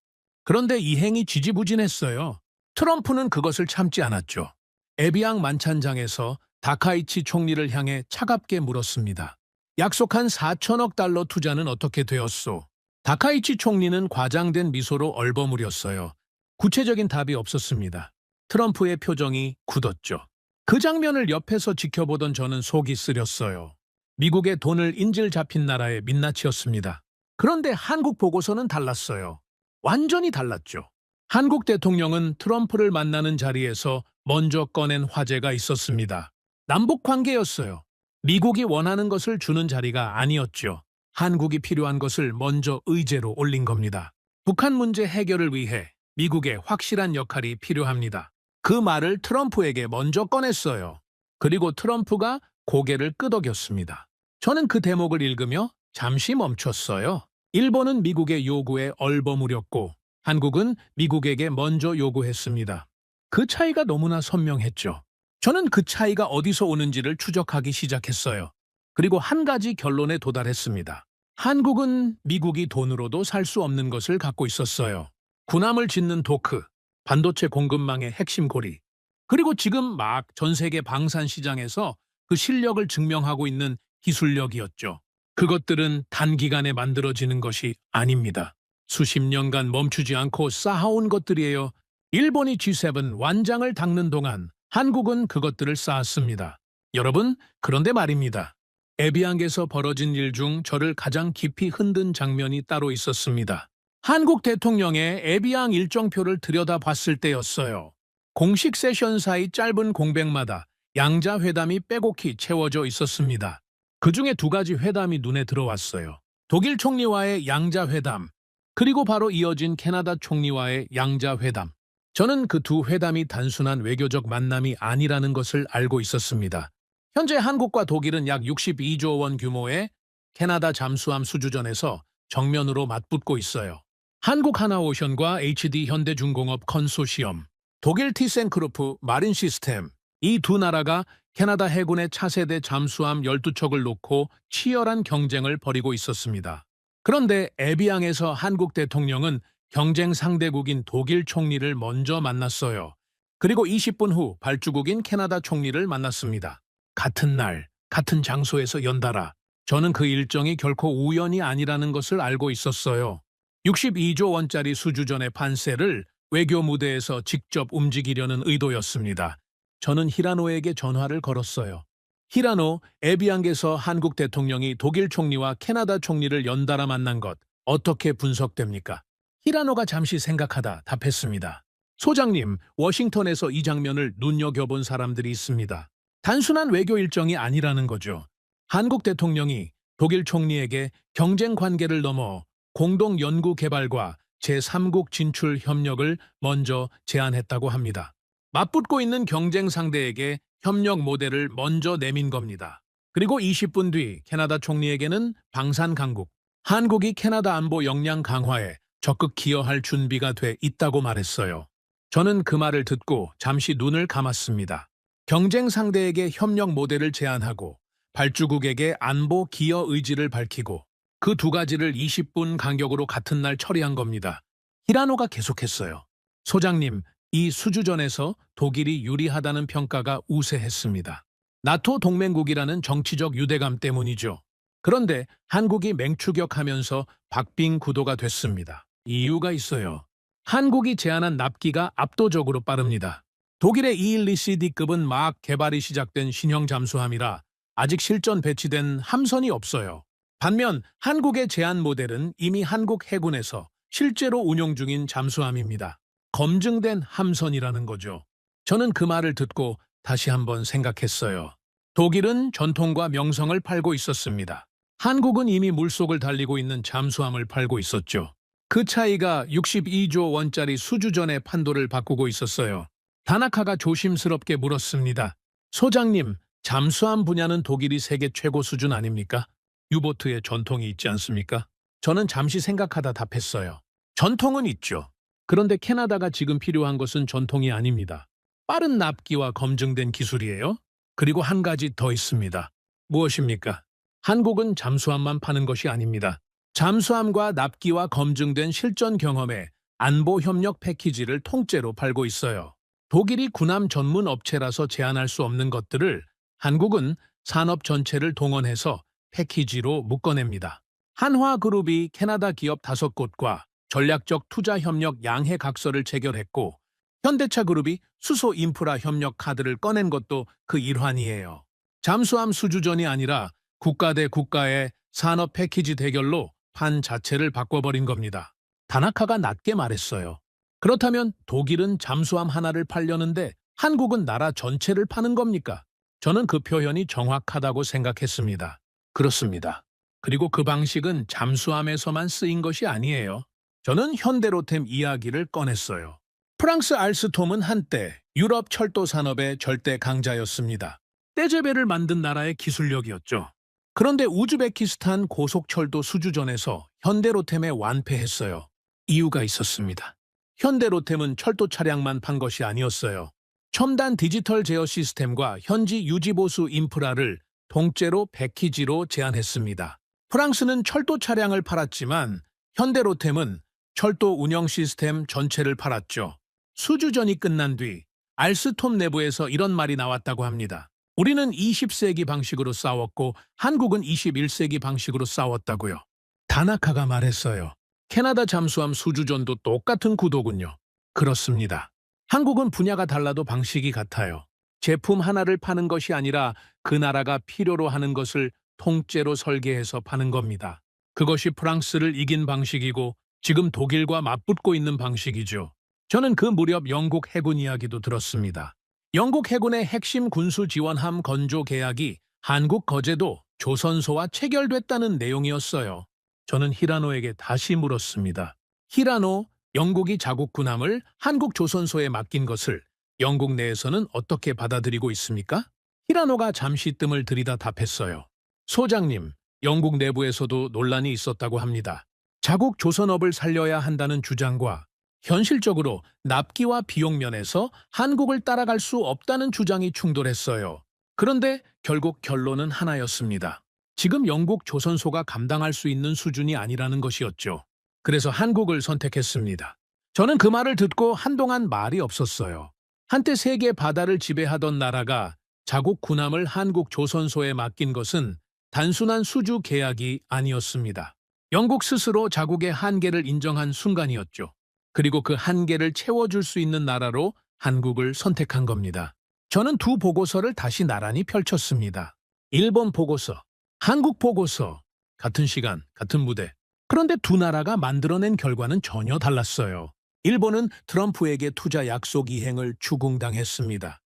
그런데 이행이 지지부진했어요. 트럼프는 그것을 참지 않았죠. 에비앙 만찬장에서 다카이치 총리를 향해 차갑게 물었습니다. 약속한 4천억 달러 투자는 어떻게 되었소? 다카이치 총리는 과장된 미소로 얼버무렸어요. 구체적인 답이 없었습니다. 트럼프의 표정이 굳었죠. 그 장면을 옆에서 지켜보던 저는 속이 쓰렸어요. 미국의 돈을 인질 잡힌 나라의 민낯이었습니다. 그런데 한국 보고서는 달랐어요. 완전히 달랐죠. 한국 대통령은 트럼프를 만나는 자리에서 먼저 꺼낸 화제가 있었습니다. 남북 관계였어요. 미국이 원하는 것을 주는 자리가 아니었죠. 한국이 필요한 것을 먼저 의제로 올린 겁니다. 북한 문제 해결을 위해 미국의 확실한 역할이 필요합니다. 그 말을 트럼프에게 먼저 꺼냈어요. 그리고 트럼프가 고개를 끄덕였습니다. 저는 그 대목을 읽으며 잠시 멈췄어요. 일본은 미국의 요구에 얼버무렸고 한국은 미국에게 먼저 요구했습니다. 그 차이가 너무나 선명했죠. 저는 그 차이가 어디서 오는지를 추적하기 시작했어요. 그리고 한 가지 결론에 도달했습니다. 한국은 미국이 돈으로도 살 수 없는 것을 갖고 있었어요. 군함을 짓는 도크, 반도체 공급망의 핵심 고리, 그리고 지금 막 전 세계 방산 시장에서 그 실력을 증명하고 있는 기술력이었죠. 그것들은 단기간에 만들어지는 것이 아닙니다. 수십 년간 멈추지 않고 쌓아온 것들이에요. 일본이 G7 완장을 닦는 동안 한국은 그것들을 쌓았습니다. 여러분, 그런데 말입니다. 에비앙에서 벌어진 일 중 저를 가장 깊이 흔든 장면이 따로 있었습니다. 한국 대통령의 에비앙 일정표를 들여다봤을 때였어요. 공식 세션 사이 짧은 공백마다 양자 회담이 빼곡히 채워져 있었습니다. 그중에 두 가지 회담이 눈에 들어왔어요. 독일 총리와의 양자 회담, 그리고 바로 이어진 캐나다 총리와의 양자 회담. 저는 그 두 회담이 단순한 외교적 만남이 아니라는 것을 알고 있었습니다. 현재 한국과 독일은 약 62조 원 규모의 캐나다 잠수함 수주전에서 정면으로 맞붙고 있어요. 한국 하나오션과 HD 현대중공업 컨소시엄, 독일 티센크루프 마린 시스템, 이 두 나라가 캐나다 해군의 차세대 잠수함 12척을 놓고 치열한 경쟁을 벌이고 있었습니다. 그런데 에비앙에서 한국 대통령은 경쟁 상대국인 독일 총리를 먼저 만났어요. 그리고 20분 후 발주국인 캐나다 총리를 만났습니다. 같은 날, 같은 장소에서 연달아. 저는 그 일정이 결코 우연이 아니라는 것을 알고 있었어요. 62조 원짜리 수주전의 판세를 외교 무대에서 직접 움직이려는 의도였습니다. 저는 히라노에게 전화를 걸었어요. 히라노, 에비앙에서 한국 대통령이 독일 총리와 캐나다 총리를 연달아 만난 것 어떻게 분석됩니까? 히라노가 잠시 생각하다 답했습니다. 소장님, 워싱턴에서 이 장면을 눈여겨본 사람들이 있습니다. 단순한 외교 일정이 아니라는 거죠. 한국 대통령이 독일 총리에게 경쟁 관계를 넘어 공동 연구 개발과 제3국 진출 협력을 먼저 제안했다고 합니다. 맞붙고 있는 경쟁 상대에게 협력 모델을 먼저 내민 겁니다. 그리고 20분 뒤 캐나다 총리에게는 방산 강국, 한국이 캐나다 안보 역량 강화에 적극 기여할 준비가 돼 있다고 말했어요. 저는 그 말을 듣고 잠시 눈을 감았습니다. 경쟁 상대에게 협력 모델을 제안하고 발주국에게 안보 기여 의지를 밝히고 그 두 가지를 20분 간격으로 같은 날 처리한 겁니다. 히라노가 계속했어요. 소장님, 이 수주전에서 독일이 유리하다는 평가가 우세했습니다. 나토 동맹국이라는 정치적 유대감 때문이죠. 그런데 한국이 맹추격하면서 박빙 구도가 됐습니다. 이유가 있어요. 한국이 제안한 납기가 압도적으로 빠릅니다. 독일의 212CD급은 막 개발이 시작된 신형 잠수함이라 아직 실전 배치된 함선이 없어요. 반면 한국의 제안 모델은 이미 한국 해군에서 실제로 운용 중인 잠수함입니다. 검증된 함선이라는 거죠. 저는 그 말을 듣고 다시 한번 생각했어요. 독일은 전통과 명성을 팔고 있었습니다. 한국은 이미 물속을 달리고 있는 잠수함을 팔고 있었죠. 그 차이가 62조 원짜리 수주전의 판도를 바꾸고 있었어요. 다나카가 조심스럽게 물었습니다. 소장님, 잠수함 분야는 독일이 세계 최고 수준 아닙니까? 유보트에 전통이 있지 않습니까? 저는 잠시 생각하다 답했어요. 전통은 있죠. 그런데 캐나다가 지금 필요한 것은 전통이 아닙니다. 빠른 납기와 검증된 기술이에요. 그리고 한 가지 더 있습니다. 무엇입니까? 한국은 잠수함만 파는 것이 아닙니다. 잠수함과 납기와 검증된 실전 경험에 안보 협력 패키지를 통째로 팔고 있어요. 독일이 군함 전문 업체라서 제한할 수 없는 것들을 한국은 산업 전체를 동원해서 패키지로 묶어냅니다. 한화그룹이 캐나다 기업 5곳과 전략적 투자 협력 양해 각서를 체결했고 현대차그룹이 수소 인프라 협력 카드를 꺼낸 것도 그 일환이에요. 잠수함 수주전이 아니라 국가 대 국가의 산업 패키지 대결로 판 자체를 바꿔버린 겁니다. 다나카가 낮게 말했어요. 그렇다면 독일은 잠수함 하나를 팔려는데 한국은 나라 전체를 파는 겁니까? 저는 그 표현이 정확하다고 생각했습니다. 그렇습니다. 그리고 그 방식은 잠수함에서만 쓰인 것이 아니에요. 저는 현대로템 이야기를 꺼냈어요. 프랑스 알스톰은 한때 유럽 철도 산업의 절대 강자였습니다. 떼제베를 만든 나라의 기술력이었죠. 그런데 우즈베키스탄 고속철도 수주전에서 현대로템에 완패했어요. 이유가 있었습니다. 현대로템은 철도 차량만 판 것이 아니었어요. 첨단 디지털 제어 시스템과 현지 유지보수 인프라를 통째로 패키지로 제안했습니다. 프랑스는 철도 차량을 팔았지만 현대로템은 철도 운영 시스템 전체를 팔았죠. 수주전이 끝난 뒤 알스톰 내부에서 이런 말이 나왔다고 합니다. 우리는 20세기 방식으로 싸웠고 한국은 21세기 방식으로 싸웠다고요. 다나카가 말했어요. 캐나다 잠수함 수주전도 똑같은 구도군요. 그렇습니다. 한국은 분야가 달라도 방식이 같아요. 제품 하나를 파는 것이 아니라 그 나라가 필요로 하는 것을 통째로 설계해서 파는 겁니다. 그것이 프랑스를 이긴 방식이고 지금 독일과 맞붙고 있는 방식이죠. 저는 그 무렵 영국 해군 이야기도 들었습니다. 영국 해군의 핵심 군수 지원함 건조 계약이 한국 거제도 조선소와 체결됐다는 내용이었어요. 저는 히라노에게 다시 물었습니다. 히라노, 영국이 자국 군함을 한국 조선소에 맡긴 것을 영국 내에서는 어떻게 받아들이고 있습니까? 히라노가 잠시 뜸을 들이다 답했어요. 소장님, 영국 내부에서도 논란이 있었다고 합니다. 자국 조선업을 살려야 한다는 주장과 현실적으로 납기와 비용 면에서 한국을 따라갈 수 없다는 주장이 충돌했어요. 그런데 결국 결론은 하나였습니다. 지금 영국 조선소가 감당할 수 있는 수준이 아니라는 것이었죠. 그래서 한국을 선택했습니다. 저는 그 말을 듣고 한동안 말이 없었어요. 한때 세계 바다를 지배하던 나라가 자국 군함을 한국 조선소에 맡긴 것은 단순한 수주 계약이 아니었습니다. 영국 스스로 자국의 한계를 인정한 순간이었죠. 그리고 그 한계를 채워줄 수 있는 나라로 한국을 선택한 겁니다. 저는 두 보고서를 다시 나란히 펼쳤습니다. 일본 보고서, 한국 보고서, 같은 시간, 같은 무대. 그런데 두 나라가 만들어낸 결과는 전혀 달랐어요. 일본은 트럼프에게 투자 약속 이행을 추궁당했습니다.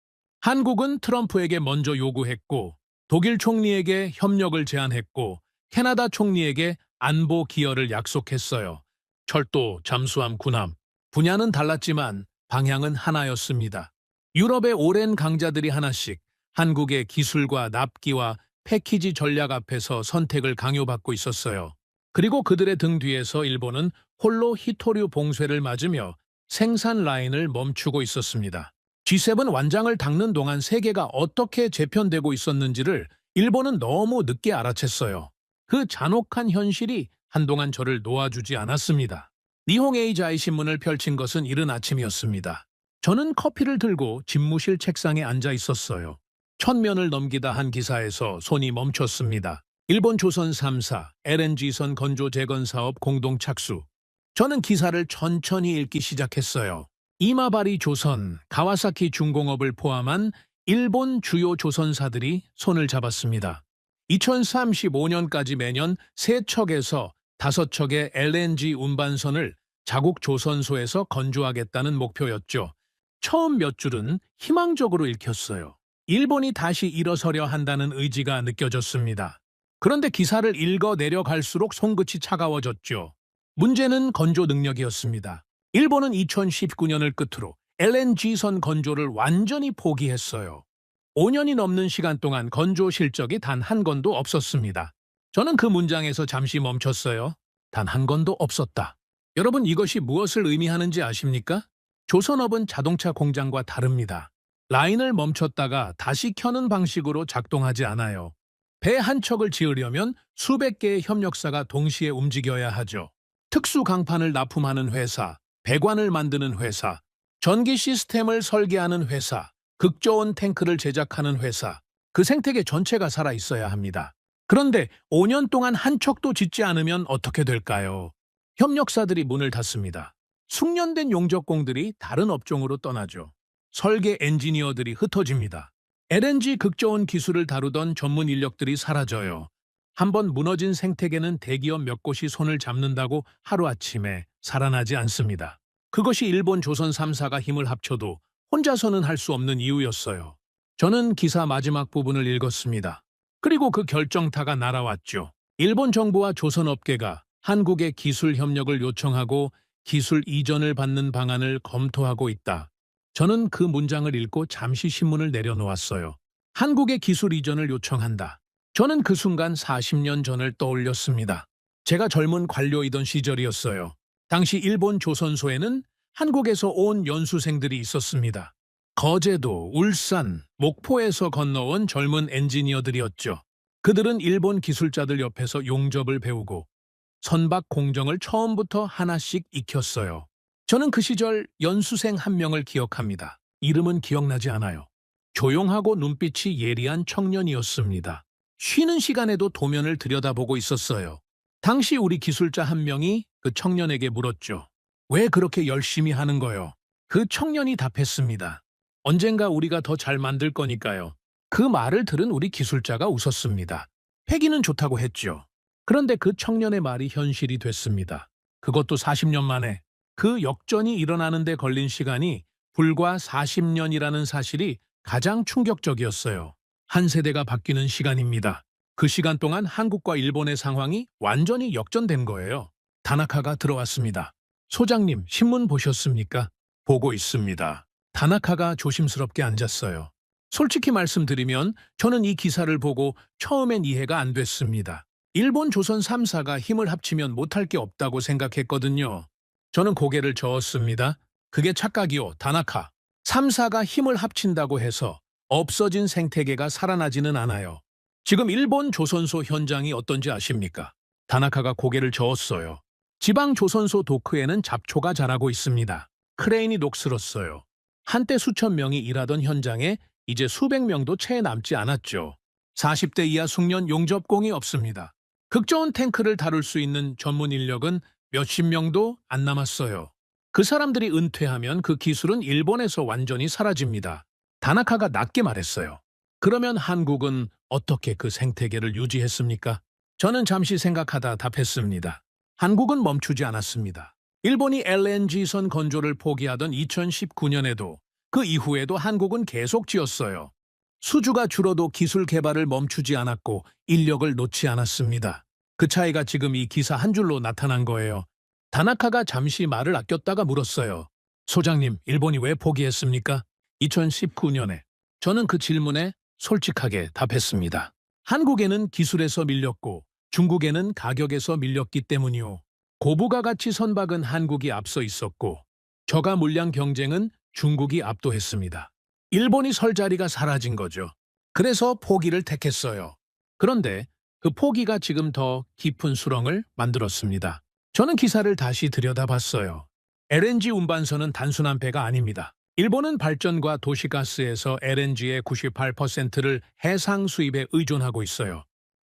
한국은 트럼프에게 먼저 요구했고, 독일 총리에게 협력을 제안했고, 캐나다 총리에게 안보 기여를 약속했어요. 철도, 잠수함, 군함. 분야는 달랐지만 방향은 하나였습니다. 유럽의 오랜 강자들이 하나씩 한국의 기술과 납기와 패키지 전략 앞에서 선택을 강요받고 있었어요. 그리고 그들의 등 뒤에서 일본은 홀로 히토류 봉쇄를 맞으며 생산 라인을 멈추고 있었습니다. G7 완장을 닦는 동안 세계가 어떻게 재편되고 있었는지를 일본은 너무 늦게 알아챘어요. 그 잔혹한 현실이 한동안 저를 놓아주지 않았습니다. 니홍에이자이 신문을 펼친 것은 이른 아침이었습니다. 저는 커피를 들고 집무실 책상에 앉아 있었어요. 1000면을 넘기다 한 기사에서 손이 멈췄습니다. 일본 조선 3사 LNG선 건조 재건 사업 공동 착수. 저는 기사를 천천히 읽기 시작했어요. 이마바리 조선, 가와사키 중공업을 포함한 일본 주요 조선사들이 손을 잡았습니다. 2035년까지 매년 3척에서 5척의 LNG 운반선을 자국 조선소에서 건조하겠다는 목표였죠. 처음 몇 줄은 희망적으로 읽혔어요. 일본이 다시 일어서려 한다는 의지가 느껴졌습니다. 그런데 기사를 읽어 내려갈수록 손끝이 차가워졌죠. 문제는 건조 능력이었습니다. 일본은 2019년을 끝으로 LNG선 건조를 완전히 포기했어요. 5년이 넘는 시간 동안 건조 실적이 단 한 건도 없었습니다. 저는 그 문장에서 잠시 멈췄어요. 단 한 건도 없었다. 여러분, 이것이 무엇을 의미하는지 아십니까? 조선업은 자동차 공장과 다릅니다. 라인을 멈췄다가 다시 켜는 방식으로 작동하지 않아요. 배 한 척을 지으려면 수백 개의 협력사가 동시에 움직여야 하죠. 특수 강판을 납품하는 회사, 배관을 만드는 회사, 전기 시스템을 설계하는 회사, 극저온 탱크를 제작하는 회사, 그 생태계 전체가 살아 있어야 합니다. 그런데 5년 동안 한 척도 짓지 않으면 어떻게 될까요? 협력사들이 문을 닫습니다. 숙련된 용접공들이 다른 업종으로 떠나죠. 설계 엔지니어들이 흩어집니다. LNG 극저온 기술을 다루던 전문 인력들이 사라져요. 한번 무너진 생태계는 대기업 몇 곳이 손을 잡는다고 하루아침에 살아나지 않습니다. 그것이 일본 조선 3사가 힘을 합쳐도 혼자서는 할 수 없는 이유였어요. 저는 기사 마지막 부분을 읽었습니다. 그리고 그 결정타가 날아왔죠. 일본 정부와 조선업계가 한국의 기술 협력을 요청하고 기술 이전을 받는 방안을 검토하고 있다. 저는 그 문장을 읽고 잠시 신문을 내려놓았어요. 한국의 기술 이전을 요청한다. 저는 그 순간 40년 전을 떠올렸습니다. 제가 젊은 관료이던 시절이었어요. 당시 일본 조선소에는 한국에서 온 연수생들이 있었습니다. 거제도, 울산, 목포에서 건너온 젊은 엔지니어들이었죠. 그들은 일본 기술자들 옆에서 용접을 배우고 선박 공정을 처음부터 하나씩 익혔어요. 저는 그 시절 연수생 한 명을 기억합니다. 이름은 기억나지 않아요. 조용하고 눈빛이 예리한 청년이었습니다. 쉬는 시간에도 도면을 들여다보고 있었어요. 당시 우리 기술자 한 명이 그 청년에게 물었죠. 왜 그렇게 열심히 하는 거요? 그 청년이 답했습니다. 언젠가 우리가 더 잘 만들 거니까요. 그 말을 들은 우리 기술자가 웃었습니다. 패기는 좋다고 했죠. 그런데 그 청년의 말이 현실이 됐습니다. 그것도 40년 만에. 그 역전이 일어나는 데 걸린 시간이 불과 40년이라는 사실이 가장 충격적이었어요. 한 세대가 바뀌는 시간입니다. 그 시간 동안 한국과 일본의 상황이 완전히 역전된 거예요. 다나카가 들어왔습니다. 소장님, 신문 보셨습니까? 보고 있습니다. 다나카가 조심스럽게 앉았어요. 솔직히 말씀드리면 저는 이 기사를 보고 처음엔 이해가 안 됐습니다. 일본 조선 3사가 힘을 합치면 못할 게 없다고 생각했거든요. 저는 고개를 저었습니다. 그게 착각이요, 다나카. 3사가 힘을 합친다고 해서 없어진 생태계가 살아나지는 않아요. 지금 일본 조선소 현장이 어떤지 아십니까? 다나카가 고개를 저었어요. 지방 조선소 도크에는 잡초가 자라고 있습니다. 크레인이 녹슬었어요. 한때 수천 명이 일하던 현장에 이제 수백 명도 채 남지 않았죠. 40대 이하 숙련 용접공이 없습니다. 극저온 탱크를 다룰 수 있는 전문 인력은 몇십 명도 안 남았어요. 그 사람들이 은퇴하면 그 기술은 일본에서 완전히 사라집니다. 다나카가 낮게 말했어요. 그러면 한국은 어떻게 그 생태계를 유지했습니까? 저는 잠시 생각하다 답했습니다. 한국은 멈추지 않았습니다. 일본이 LNG선 건조를 포기하던 2019년에도 그 이후에도 한국은 계속 지었어요. 수주가 줄어도 기술 개발을 멈추지 않았고 인력을 놓지 않았습니다. 그 차이가 지금 이 기사 한 줄로 나타난 거예요. 다나카가 잠시 말을 아꼈다가 물었어요. 소장님, 일본이 왜 포기했습니까? 2019년에. 저는 그 질문에 솔직하게 답했습니다. 한국에는 기술에서 밀렸고 중국에는 가격에서 밀렸기 때문이요. 고부가 가치 선박은 한국이 앞서 있었고 저가 물량 경쟁은 중국이 압도했습니다. 일본이 설 자리가 사라진 거죠. 그래서 포기를 택했어요. 그런데 그 포기가 지금 더 깊은 수렁을 만들었습니다. 저는 기사를 다시 들여다봤어요. LNG 운반선은 단순한 배가 아닙니다. 일본은 발전과 도시가스에서 LNG의 98%를 해상 수입에 의존하고 있어요.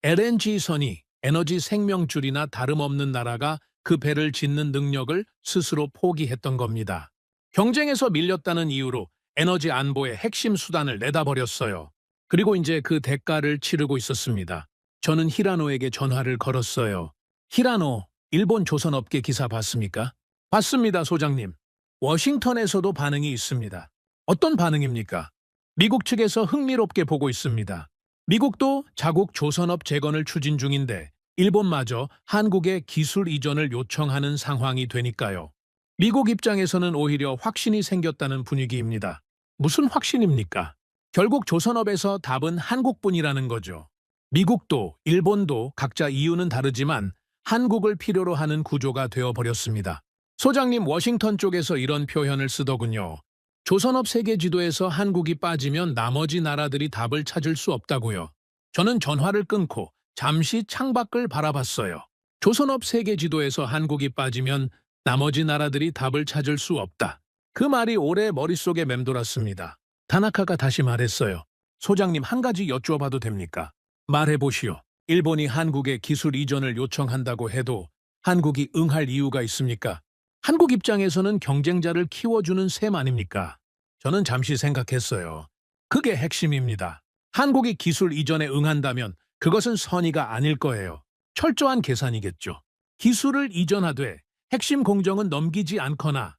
LNG선이 에너지 생명줄이나 다름없는 나라가 그 배를 짓는 능력을 스스로 포기했던 겁니다. 경쟁에서 밀렸다는 이유로 에너지 안보의 핵심 수단을 내다버렸어요. 그리고 이제 그 대가를 치르고 있었습니다. 저는 히라노에게 전화를 걸었어요. 히라노, 일본 조선업계 기사 봤습니까? 봤습니다, 소장님. 워싱턴에서도 반응이 있습니다. 어떤 반응입니까? 미국 측에서 흥미롭게 보고 있습니다. 미국도 자국 조선업 재건을 추진 중인데 일본마저 한국의 기술 이전을 요청하는 상황이 되니까요. 미국 입장에서는 오히려 확신이 생겼다는 분위기입니다. 무슨 확신입니까? 결국 조선업에서 답은 한국뿐이라는 거죠. 미국도 일본도 각자 이유는 다르지만 한국을 필요로 하는 구조가 되어버렸습니다. 소장님, 워싱턴 쪽에서 이런 표현을 쓰더군요. 조선업 세계 지도에서 한국이 빠지면 나머지 나라들이 답을 찾을 수 없다고요. 저는 전화를 끊고 잠시 창밖을 바라봤어요. 조선업 세계 지도에서 한국이 빠지면 나머지 나라들이 답을 찾을 수 없다. 그 말이 오래 머릿속에 맴돌았습니다. 다나카가 다시 말했어요. 소장님, 한 가지 여쭈어봐도 됩니까? 말해보시오. 일본이 한국의 기술 이전을 요청한다고 해도 한국이 응할 이유가 있습니까? 한국 입장에서는 경쟁자를 키워주는 셈 아닙니까? 저는 잠시 생각했어요. 그게 핵심입니다. 한국이 기술 이전에 응한다면 그것은 선의가 아닐 거예요. 철저한 계산이겠죠. 기술을 이전하되 핵심 공정은 넘기지 않거나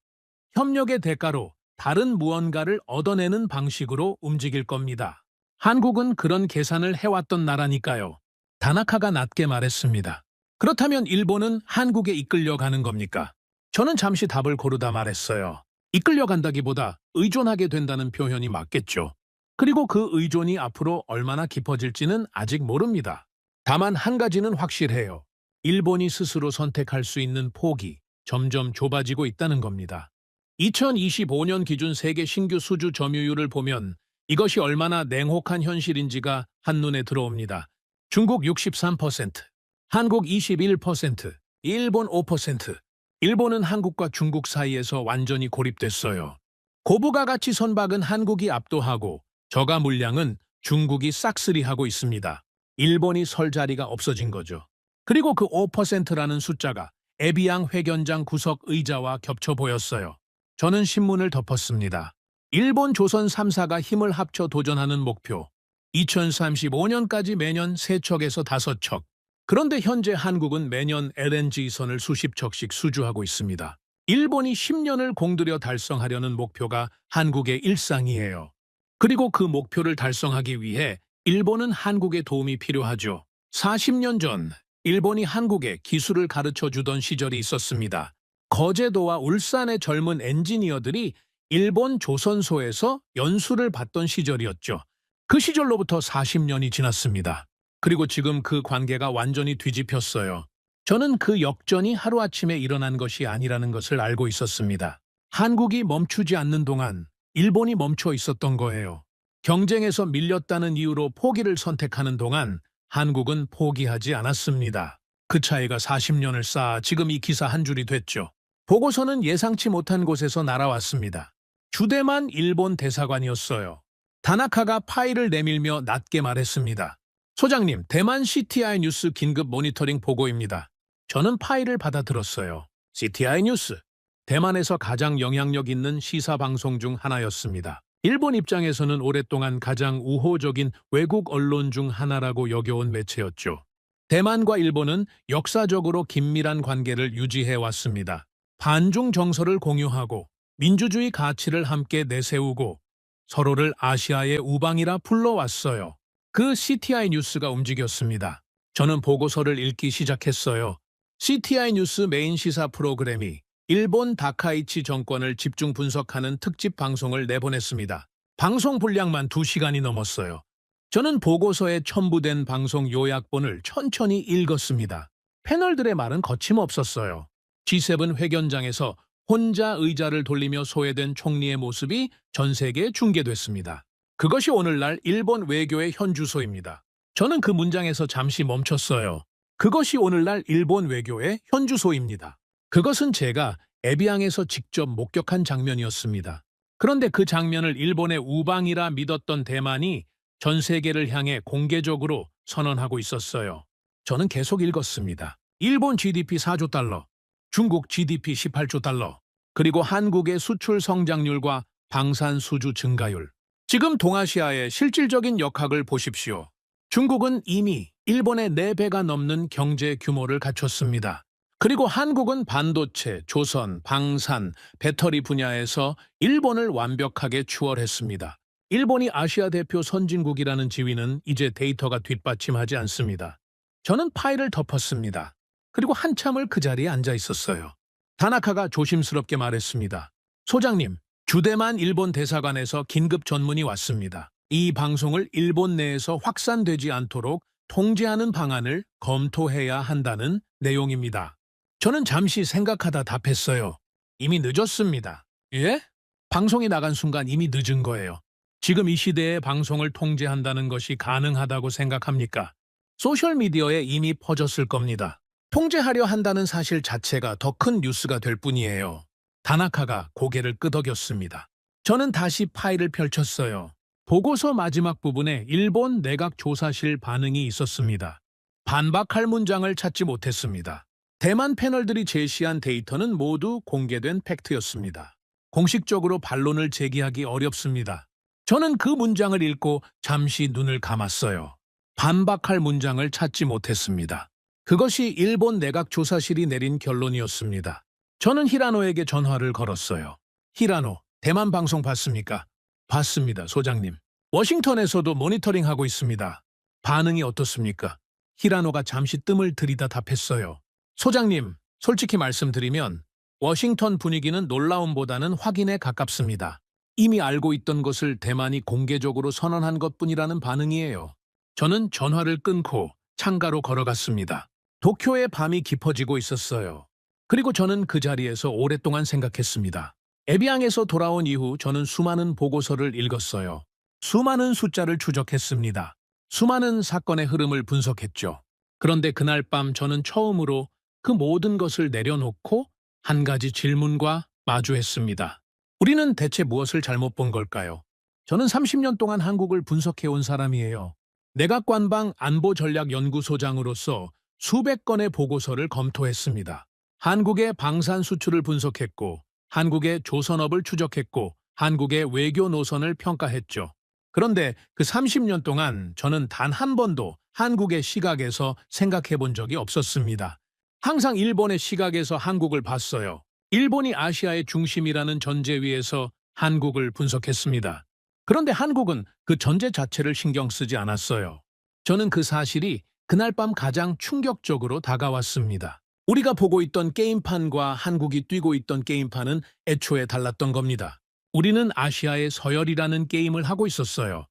협력의 대가로 다른 무언가를 얻어내는 방식으로 움직일 겁니다. 한국은 그런 계산을 해왔던 나라니까요. 다나카가 낮게 말했습니다. 그렇다면 일본은 한국에 이끌려가는 겁니까? 저는 잠시 답을 고르다 말했어요. 이끌려간다기보다 의존하게 된다는 표현이 맞겠죠. 그리고 그 의존이 앞으로 얼마나 깊어질지는 아직 모릅니다. 다만 한 가지는 확실해요. 일본이 스스로 선택할 수 있는 폭이 점점 좁아지고 있다는 겁니다. 2025년 기준 세계 신규 수주 점유율을 보면 이것이 얼마나 냉혹한 현실인지가 한눈에 들어옵니다. 중국 63%, 한국 21%, 일본 5%. 일본은 한국과 중국 사이에서 완전히 고립됐어요. 고부가 가치 선박은 한국이 압도하고 저가 물량은 중국이 싹쓸이하고 있습니다. 일본이 설 자리가 없어진 거죠. 그리고 그 5%라는 숫자가 에비앙 회견장 구석 의자와 겹쳐 보였어요. 저는 신문을 덮었습니다. 일본 조선 3사가 힘을 합쳐 도전하는 목표. 2035년까지 매년 3척에서 5척. 그런데 현재 한국은 매년 LNG선을 수십 척씩 수주하고 있습니다. 일본이 10년을 공들여 달성하려는 목표가 한국의 일상이에요. 그리고 그 목표를 달성하기 위해 일본은 한국의 도움이 필요하죠. 40년 전 일본이 한국에 기술을 가르쳐 주던 시절이 있었습니다. 거제도와 울산의 젊은 엔지니어들이 일본 조선소에서 연수를 받던 시절이었죠. 그 시절로부터 40년이 지났습니다. 그리고 지금 그 관계가 완전히 뒤집혔어요. 저는 그 역전이 하루아침에 일어난 것이 아니라는 것을 알고 있었습니다. 한국이 멈추지 않는 동안 일본이 멈춰 있었던 거예요. 경쟁에서 밀렸다는 이유로 포기를 선택하는 동안 한국은 포기하지 않았습니다. 그 차이가 40년을 쌓아 지금 이 기사 한 줄이 됐죠. 보고서는 예상치 못한 곳에서 날아왔습니다. 주대만 일본 대사관이었어요. 다나카가 파일을 내밀며 낮게 말했습니다. 소장님, 대만 CTI 뉴스 긴급 모니터링 보고입니다. 저는 파일을 받아들었어요. CTI 뉴스. 대만에서 가장 영향력 있는 시사 방송 중 하나였습니다. 일본 입장에서는 오랫동안 가장 우호적인 외국 언론 중 하나라고 여겨온 매체였죠. 대만과 일본은 역사적으로 긴밀한 관계를 유지해 왔습니다. 반중 정서를 공유하고 민주주의 가치를 함께 내세우고 서로를 아시아의 우방이라 불러왔어요. 그 CTI 뉴스가 움직였습니다. 저는 보고서를 읽기 시작했어요. CTI 뉴스 메인 시사 프로그램이 일본 다카이치 정권을 집중 분석하는 특집 방송을 내보냈습니다. 방송 분량만 2시간이 넘었어요. 저는 보고서에 첨부된 방송 요약본을 천천히 읽었습니다. 패널들의 말은 거침없었어요. G7 회견장에서 혼자 의자를 돌리며 소외된 총리의 모습이 전 세계에 중계됐습니다. 그것이 오늘날 일본 외교의 현주소입니다. 저는 그 문장에서 잠시 멈췄어요. 그것이 오늘날 일본 외교의 현주소입니다. 그것은 제가 에비앙에서 직접 목격한 장면이었습니다. 그런데 그 장면을 일본의 우방이라 믿었던 대만이 전 세계를 향해 공개적으로 선언하고 있었어요. 저는 계속 읽었습니다. 일본 GDP 4조 달러, 중국 GDP 18조 달러, 그리고 한국의 수출 성장률과 방산 수주 증가율. 지금 동아시아의 실질적인 역학을 보십시오. 중국은 이미 일본의 4배가 넘는 경제 규모를 갖췄습니다. 그리고 한국은 반도체, 조선, 방산, 배터리 분야에서 일본을 완벽하게 추월했습니다. 일본이 아시아 대표 선진국이라는 지위는 이제 데이터가 뒷받침하지 않습니다. 저는 파일을 덮었습니다. 그리고 한참을 그 자리에 앉아 있었어요. 다나카가 조심스럽게 말했습니다. 소장님, 주대만 일본 대사관에서 긴급 전문이 왔습니다. 이 방송을 일본 내에서 확산되지 않도록 통제하는 방안을 검토해야 한다는 내용입니다. 저는 잠시 생각하다 답했어요. 이미 늦었습니다. 예? 방송이 나간 순간 이미 늦은 거예요. 지금 이 시대에 방송을 통제한다는 것이 가능하다고 생각합니까? 소셜미디어에 이미 퍼졌을 겁니다. 통제하려 한다는 사실 자체가 더 큰 뉴스가 될 뿐이에요. 다나카가 고개를 끄덕였습니다. 저는 다시 파일을 펼쳤어요. 보고서 마지막 부분에 일본 내각조사실 반응이 있었습니다. 반박할 문장을 찾지 못했습니다. 대만 패널들이 제시한 데이터는 모두 공개된 팩트였습니다. 공식적으로 반론을 제기하기 어렵습니다. 저는 그 문장을 읽고 잠시 눈을 감았어요. 반박할 문장을 찾지 못했습니다. 그것이 일본 내각조사실이 내린 결론이었습니다. 저는 히라노에게 전화를 걸었어요. 히라노, 대만 방송 봤습니까? 봤습니다, 소장님. 워싱턴에서도 모니터링하고 있습니다. 반응이 어떻습니까? 히라노가 잠시 뜸을 들이다 답했어요. 소장님, 솔직히 말씀드리면 워싱턴 분위기는 놀라움보다는 확인에 가깝습니다. 이미 알고 있던 것을 대만이 공개적으로 선언한 것뿐이라는 반응이에요. 저는 전화를 끊고 창가로 걸어갔습니다. 도쿄의 밤이 깊어지고 있었어요. 그리고 저는 그 자리에서 오랫동안 생각했습니다. 에비앙에서 돌아온 이후 저는 수많은 보고서를 읽었어요. 수많은 숫자를 추적했습니다. 수많은 사건의 흐름을 분석했죠. 그런데 그날 밤 저는 처음으로 그 모든 것을 내려놓고 한 가지 질문과 마주했습니다. 우리는 대체 무엇을 잘못 본 걸까요? 저는 30년 동안 한국을 분석해온 사람이에요. 내각관방 안보전략연구소장으로서 수백 건의 보고서를 검토했습니다. 한국의 방산 수출을 분석했고, 한국의 조선업을 추적했고, 한국의 외교 노선을 평가했죠. 그런데 그 30년 동안 저는 단 한 번도 한국의 시각에서 생각해 본 적이 없었습니다. 항상 일본의 시각에서 한국을 봤어요. 일본이 아시아의 중심이라는 전제 위에서 한국을 분석했습니다. 그런데 한국은 그 전제 자체를 신경 쓰지 않았어요. 저는 그 사실이 그날 밤 가장 충격적으로 다가왔습니다. 우리가 보고 있던 게임판과 한국이 뛰고 있던 게임판은 애초에 달랐던 겁니다. 우리는 아시아의 서열이라는 게임을 하고 있었어요.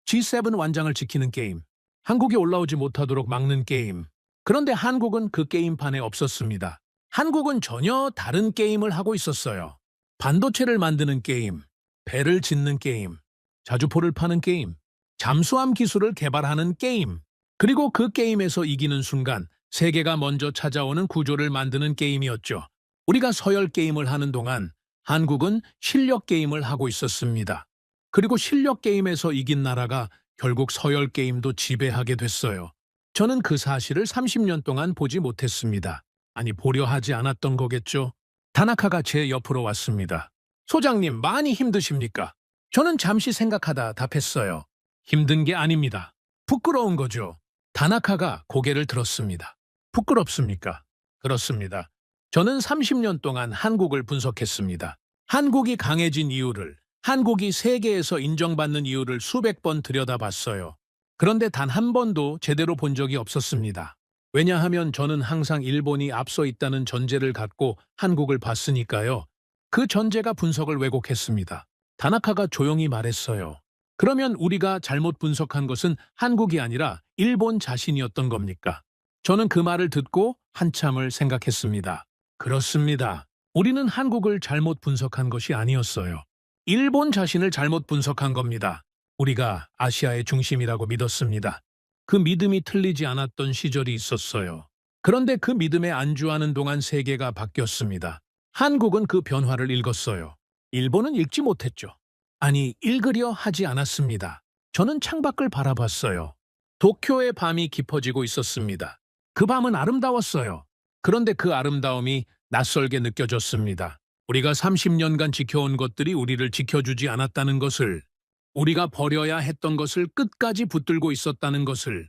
G7 완장을 지키는 게임, 한국이 올라오지 못하도록 막는 게임. 그런데 한국은 그 게임판에 없었습니다. 한국은 전혀 다른 게임을 하고 있었어요. 반도체를 만드는 게임, 배를 짓는 게임, 자주포를 파는 게임, 잠수함 기술을 개발하는 게임, 그리고 그 게임에서 이기는 순간 세계가 먼저 찾아오는 구조를 만드는 게임이었죠. 우리가 서열 게임을 하는 동안 한국은 실력 게임을 하고 있었습니다. 그리고 실력 게임에서 이긴 나라가 결국 서열 게임도 지배하게 됐어요. 저는 그 사실을 30년 동안 보지 못했습니다. 아니, 보려 하지 않았던 거겠죠. 다나카가 제 옆으로 왔습니다. 소장님, 많이 힘드십니까? 저는 잠시 생각하다 답했어요. 힘든 게 아닙니다. 부끄러운 거죠. 다나카가 고개를 들었습니다. 부끄럽습니까? 그렇습니다. 저는 30년 동안 한국을 분석했습니다. 한국이 강해진 이유를, 한국이 세계에서 인정받는 이유를 수백 번 들여다봤어요. 그런데 단 한 번도 제대로 본 적이 없었습니다. 왜냐하면 저는 항상 일본이 앞서 있다는 전제를 갖고 한국을 봤으니까요. 그 전제가 분석을 왜곡했습니다. 다나카가 조용히 말했어요. 그러면 우리가 잘못 분석한 것은 한국이 아니라 일본 자신이었던 겁니까? 저는 그 말을 듣고 한참을 생각했습니다. 그렇습니다. 우리는 한국을 잘못 분석한 것이 아니었어요. 일본 자신을 잘못 분석한 겁니다. 우리가 아시아의 중심이라고 믿었습니다. 그 믿음이 틀리지 않았던 시절이 있었어요. 그런데 그 믿음에 안주하는 동안 세계가 바뀌었습니다. 한국은 그 변화를 읽었어요. 일본은 읽지 못했죠. 아니, 읽으려 하지 않았습니다. 저는 창밖을 바라봤어요. 도쿄의 밤이 깊어지고 있었습니다. 그 밤은 아름다웠어요. 그런데 그 아름다움이 낯설게 느껴졌습니다. 우리가 30년간 지켜온 것들이 우리를 지켜주지 않았다는 것을, 우리가 버려야 했던 것을 끝까지 붙들고 있었다는 것을,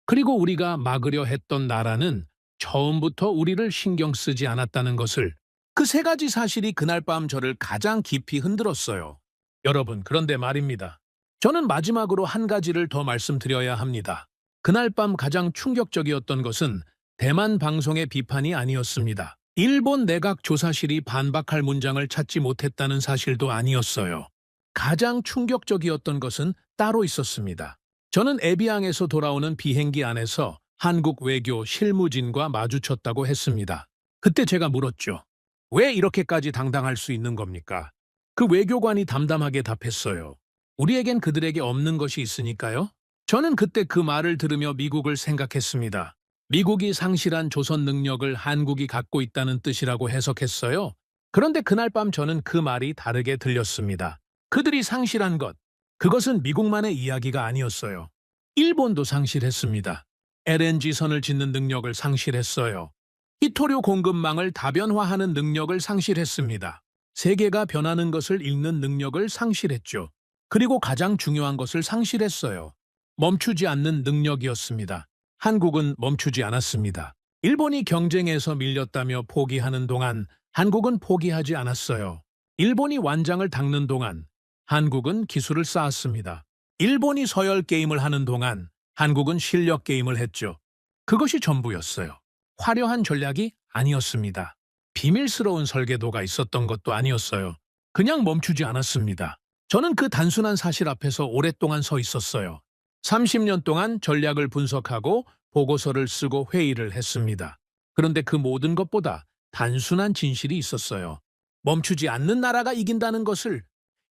그리고 우리가 막으려 했던 나라는 처음부터 우리를 신경 쓰지 않았다는 것을, 그 세 가지 사실이 그날 밤 저를 가장 깊이 흔들었어요. 여러분, 그런데 말입니다. 저는 마지막으로 한 가지를 더 말씀드려야 합니다. 그날 밤 가장 충격적이었던 것은 대만 방송의 비판이 아니었습니다. 일본 내각 조사실이 반박할 문장을 찾지 못했다는 사실도 아니었어요. 가장 충격적이었던 것은 따로 있었습니다. 저는 에비앙에서 돌아오는 비행기 안에서 한국 외교 실무진과 마주쳤다고 했습니다. 그때 제가 물었죠. 왜 이렇게까지 당당할 수 있는 겁니까? 그 외교관이 담담하게 답했어요. 우리에겐 그들에게 없는 것이 있으니까요. 저는 그때 그 말을 들으며 미국을 생각했습니다. 미국이 상실한 조선 능력을 한국이 갖고 있다는 뜻이라고 해석했어요. 그런데 그날 밤 저는 그 말이 다르게 들렸습니다. 그들이 상실한 것, 그것은 미국만의 이야기가 아니었어요. 일본도 상실했습니다. LNG선을 짓는 능력을 상실했어요. 히토류 공급망을 다변화하는 능력을 상실했습니다. 세계가 변하는 것을 읽는 능력을 상실했죠. 그리고 가장 중요한 것을 상실했어요. 멈추지 않는 능력이었습니다. 한국은 멈추지 않았습니다. 일본이 경쟁에서 밀렸다며 포기하는 동안 한국은 포기하지 않았어요. 일본이 완장을 닦는 동안 한국은 기술을 쌓았습니다. 일본이 서열 게임을 하는 동안 한국은 실력 게임을 했죠. 그것이 전부였어요. 화려한 전략이 아니었습니다. 비밀스러운 설계도가 있었던 것도 아니었어요. 그냥 멈추지 않았습니다. 저는 그 단순한 사실 앞에서 오랫동안 서 있었어요. 30년 동안 전략을 분석하고 보고서를 쓰고 회의를 했습니다. 그런데 그 모든 것보다 단순한 진실이 있었어요. 멈추지 않는 나라가 이긴다는 것을.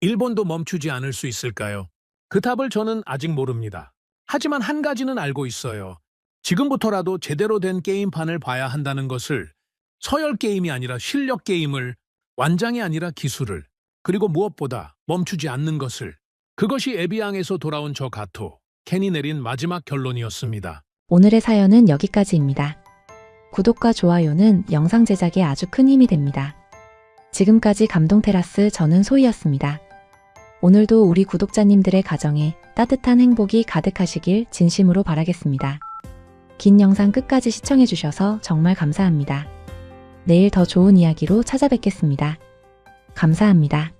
일본도 멈추지 않을 수 있을까요? 그 답을 저는 아직 모릅니다. 하지만 한 가지는 알고 있어요. 지금부터라도 제대로 된 게임판을 봐야 한다는 것을. 서열 게임이 아니라 실력 게임을, 완장이 아니라 기술을, 그리고 무엇보다 멈추지 않는 것을. 그것이 에비앙에서 돌아온 저 가토, 켄이 내린 마지막 결론이었습니다. 오늘의 사연은 여기까지입니다. 구독과 좋아요는 영상 제작에 아주 큰 힘이 됩니다. 지금까지 감동테라스 저는 소희였습니다. 오늘도 우리 구독자님들의 가정에 따뜻한 행복이 가득하시길 진심으로 바라겠습니다. 긴 영상 끝까지 시청해주셔서 정말 감사합니다. 내일 더 좋은 이야기로 찾아뵙겠습니다. 감사합니다.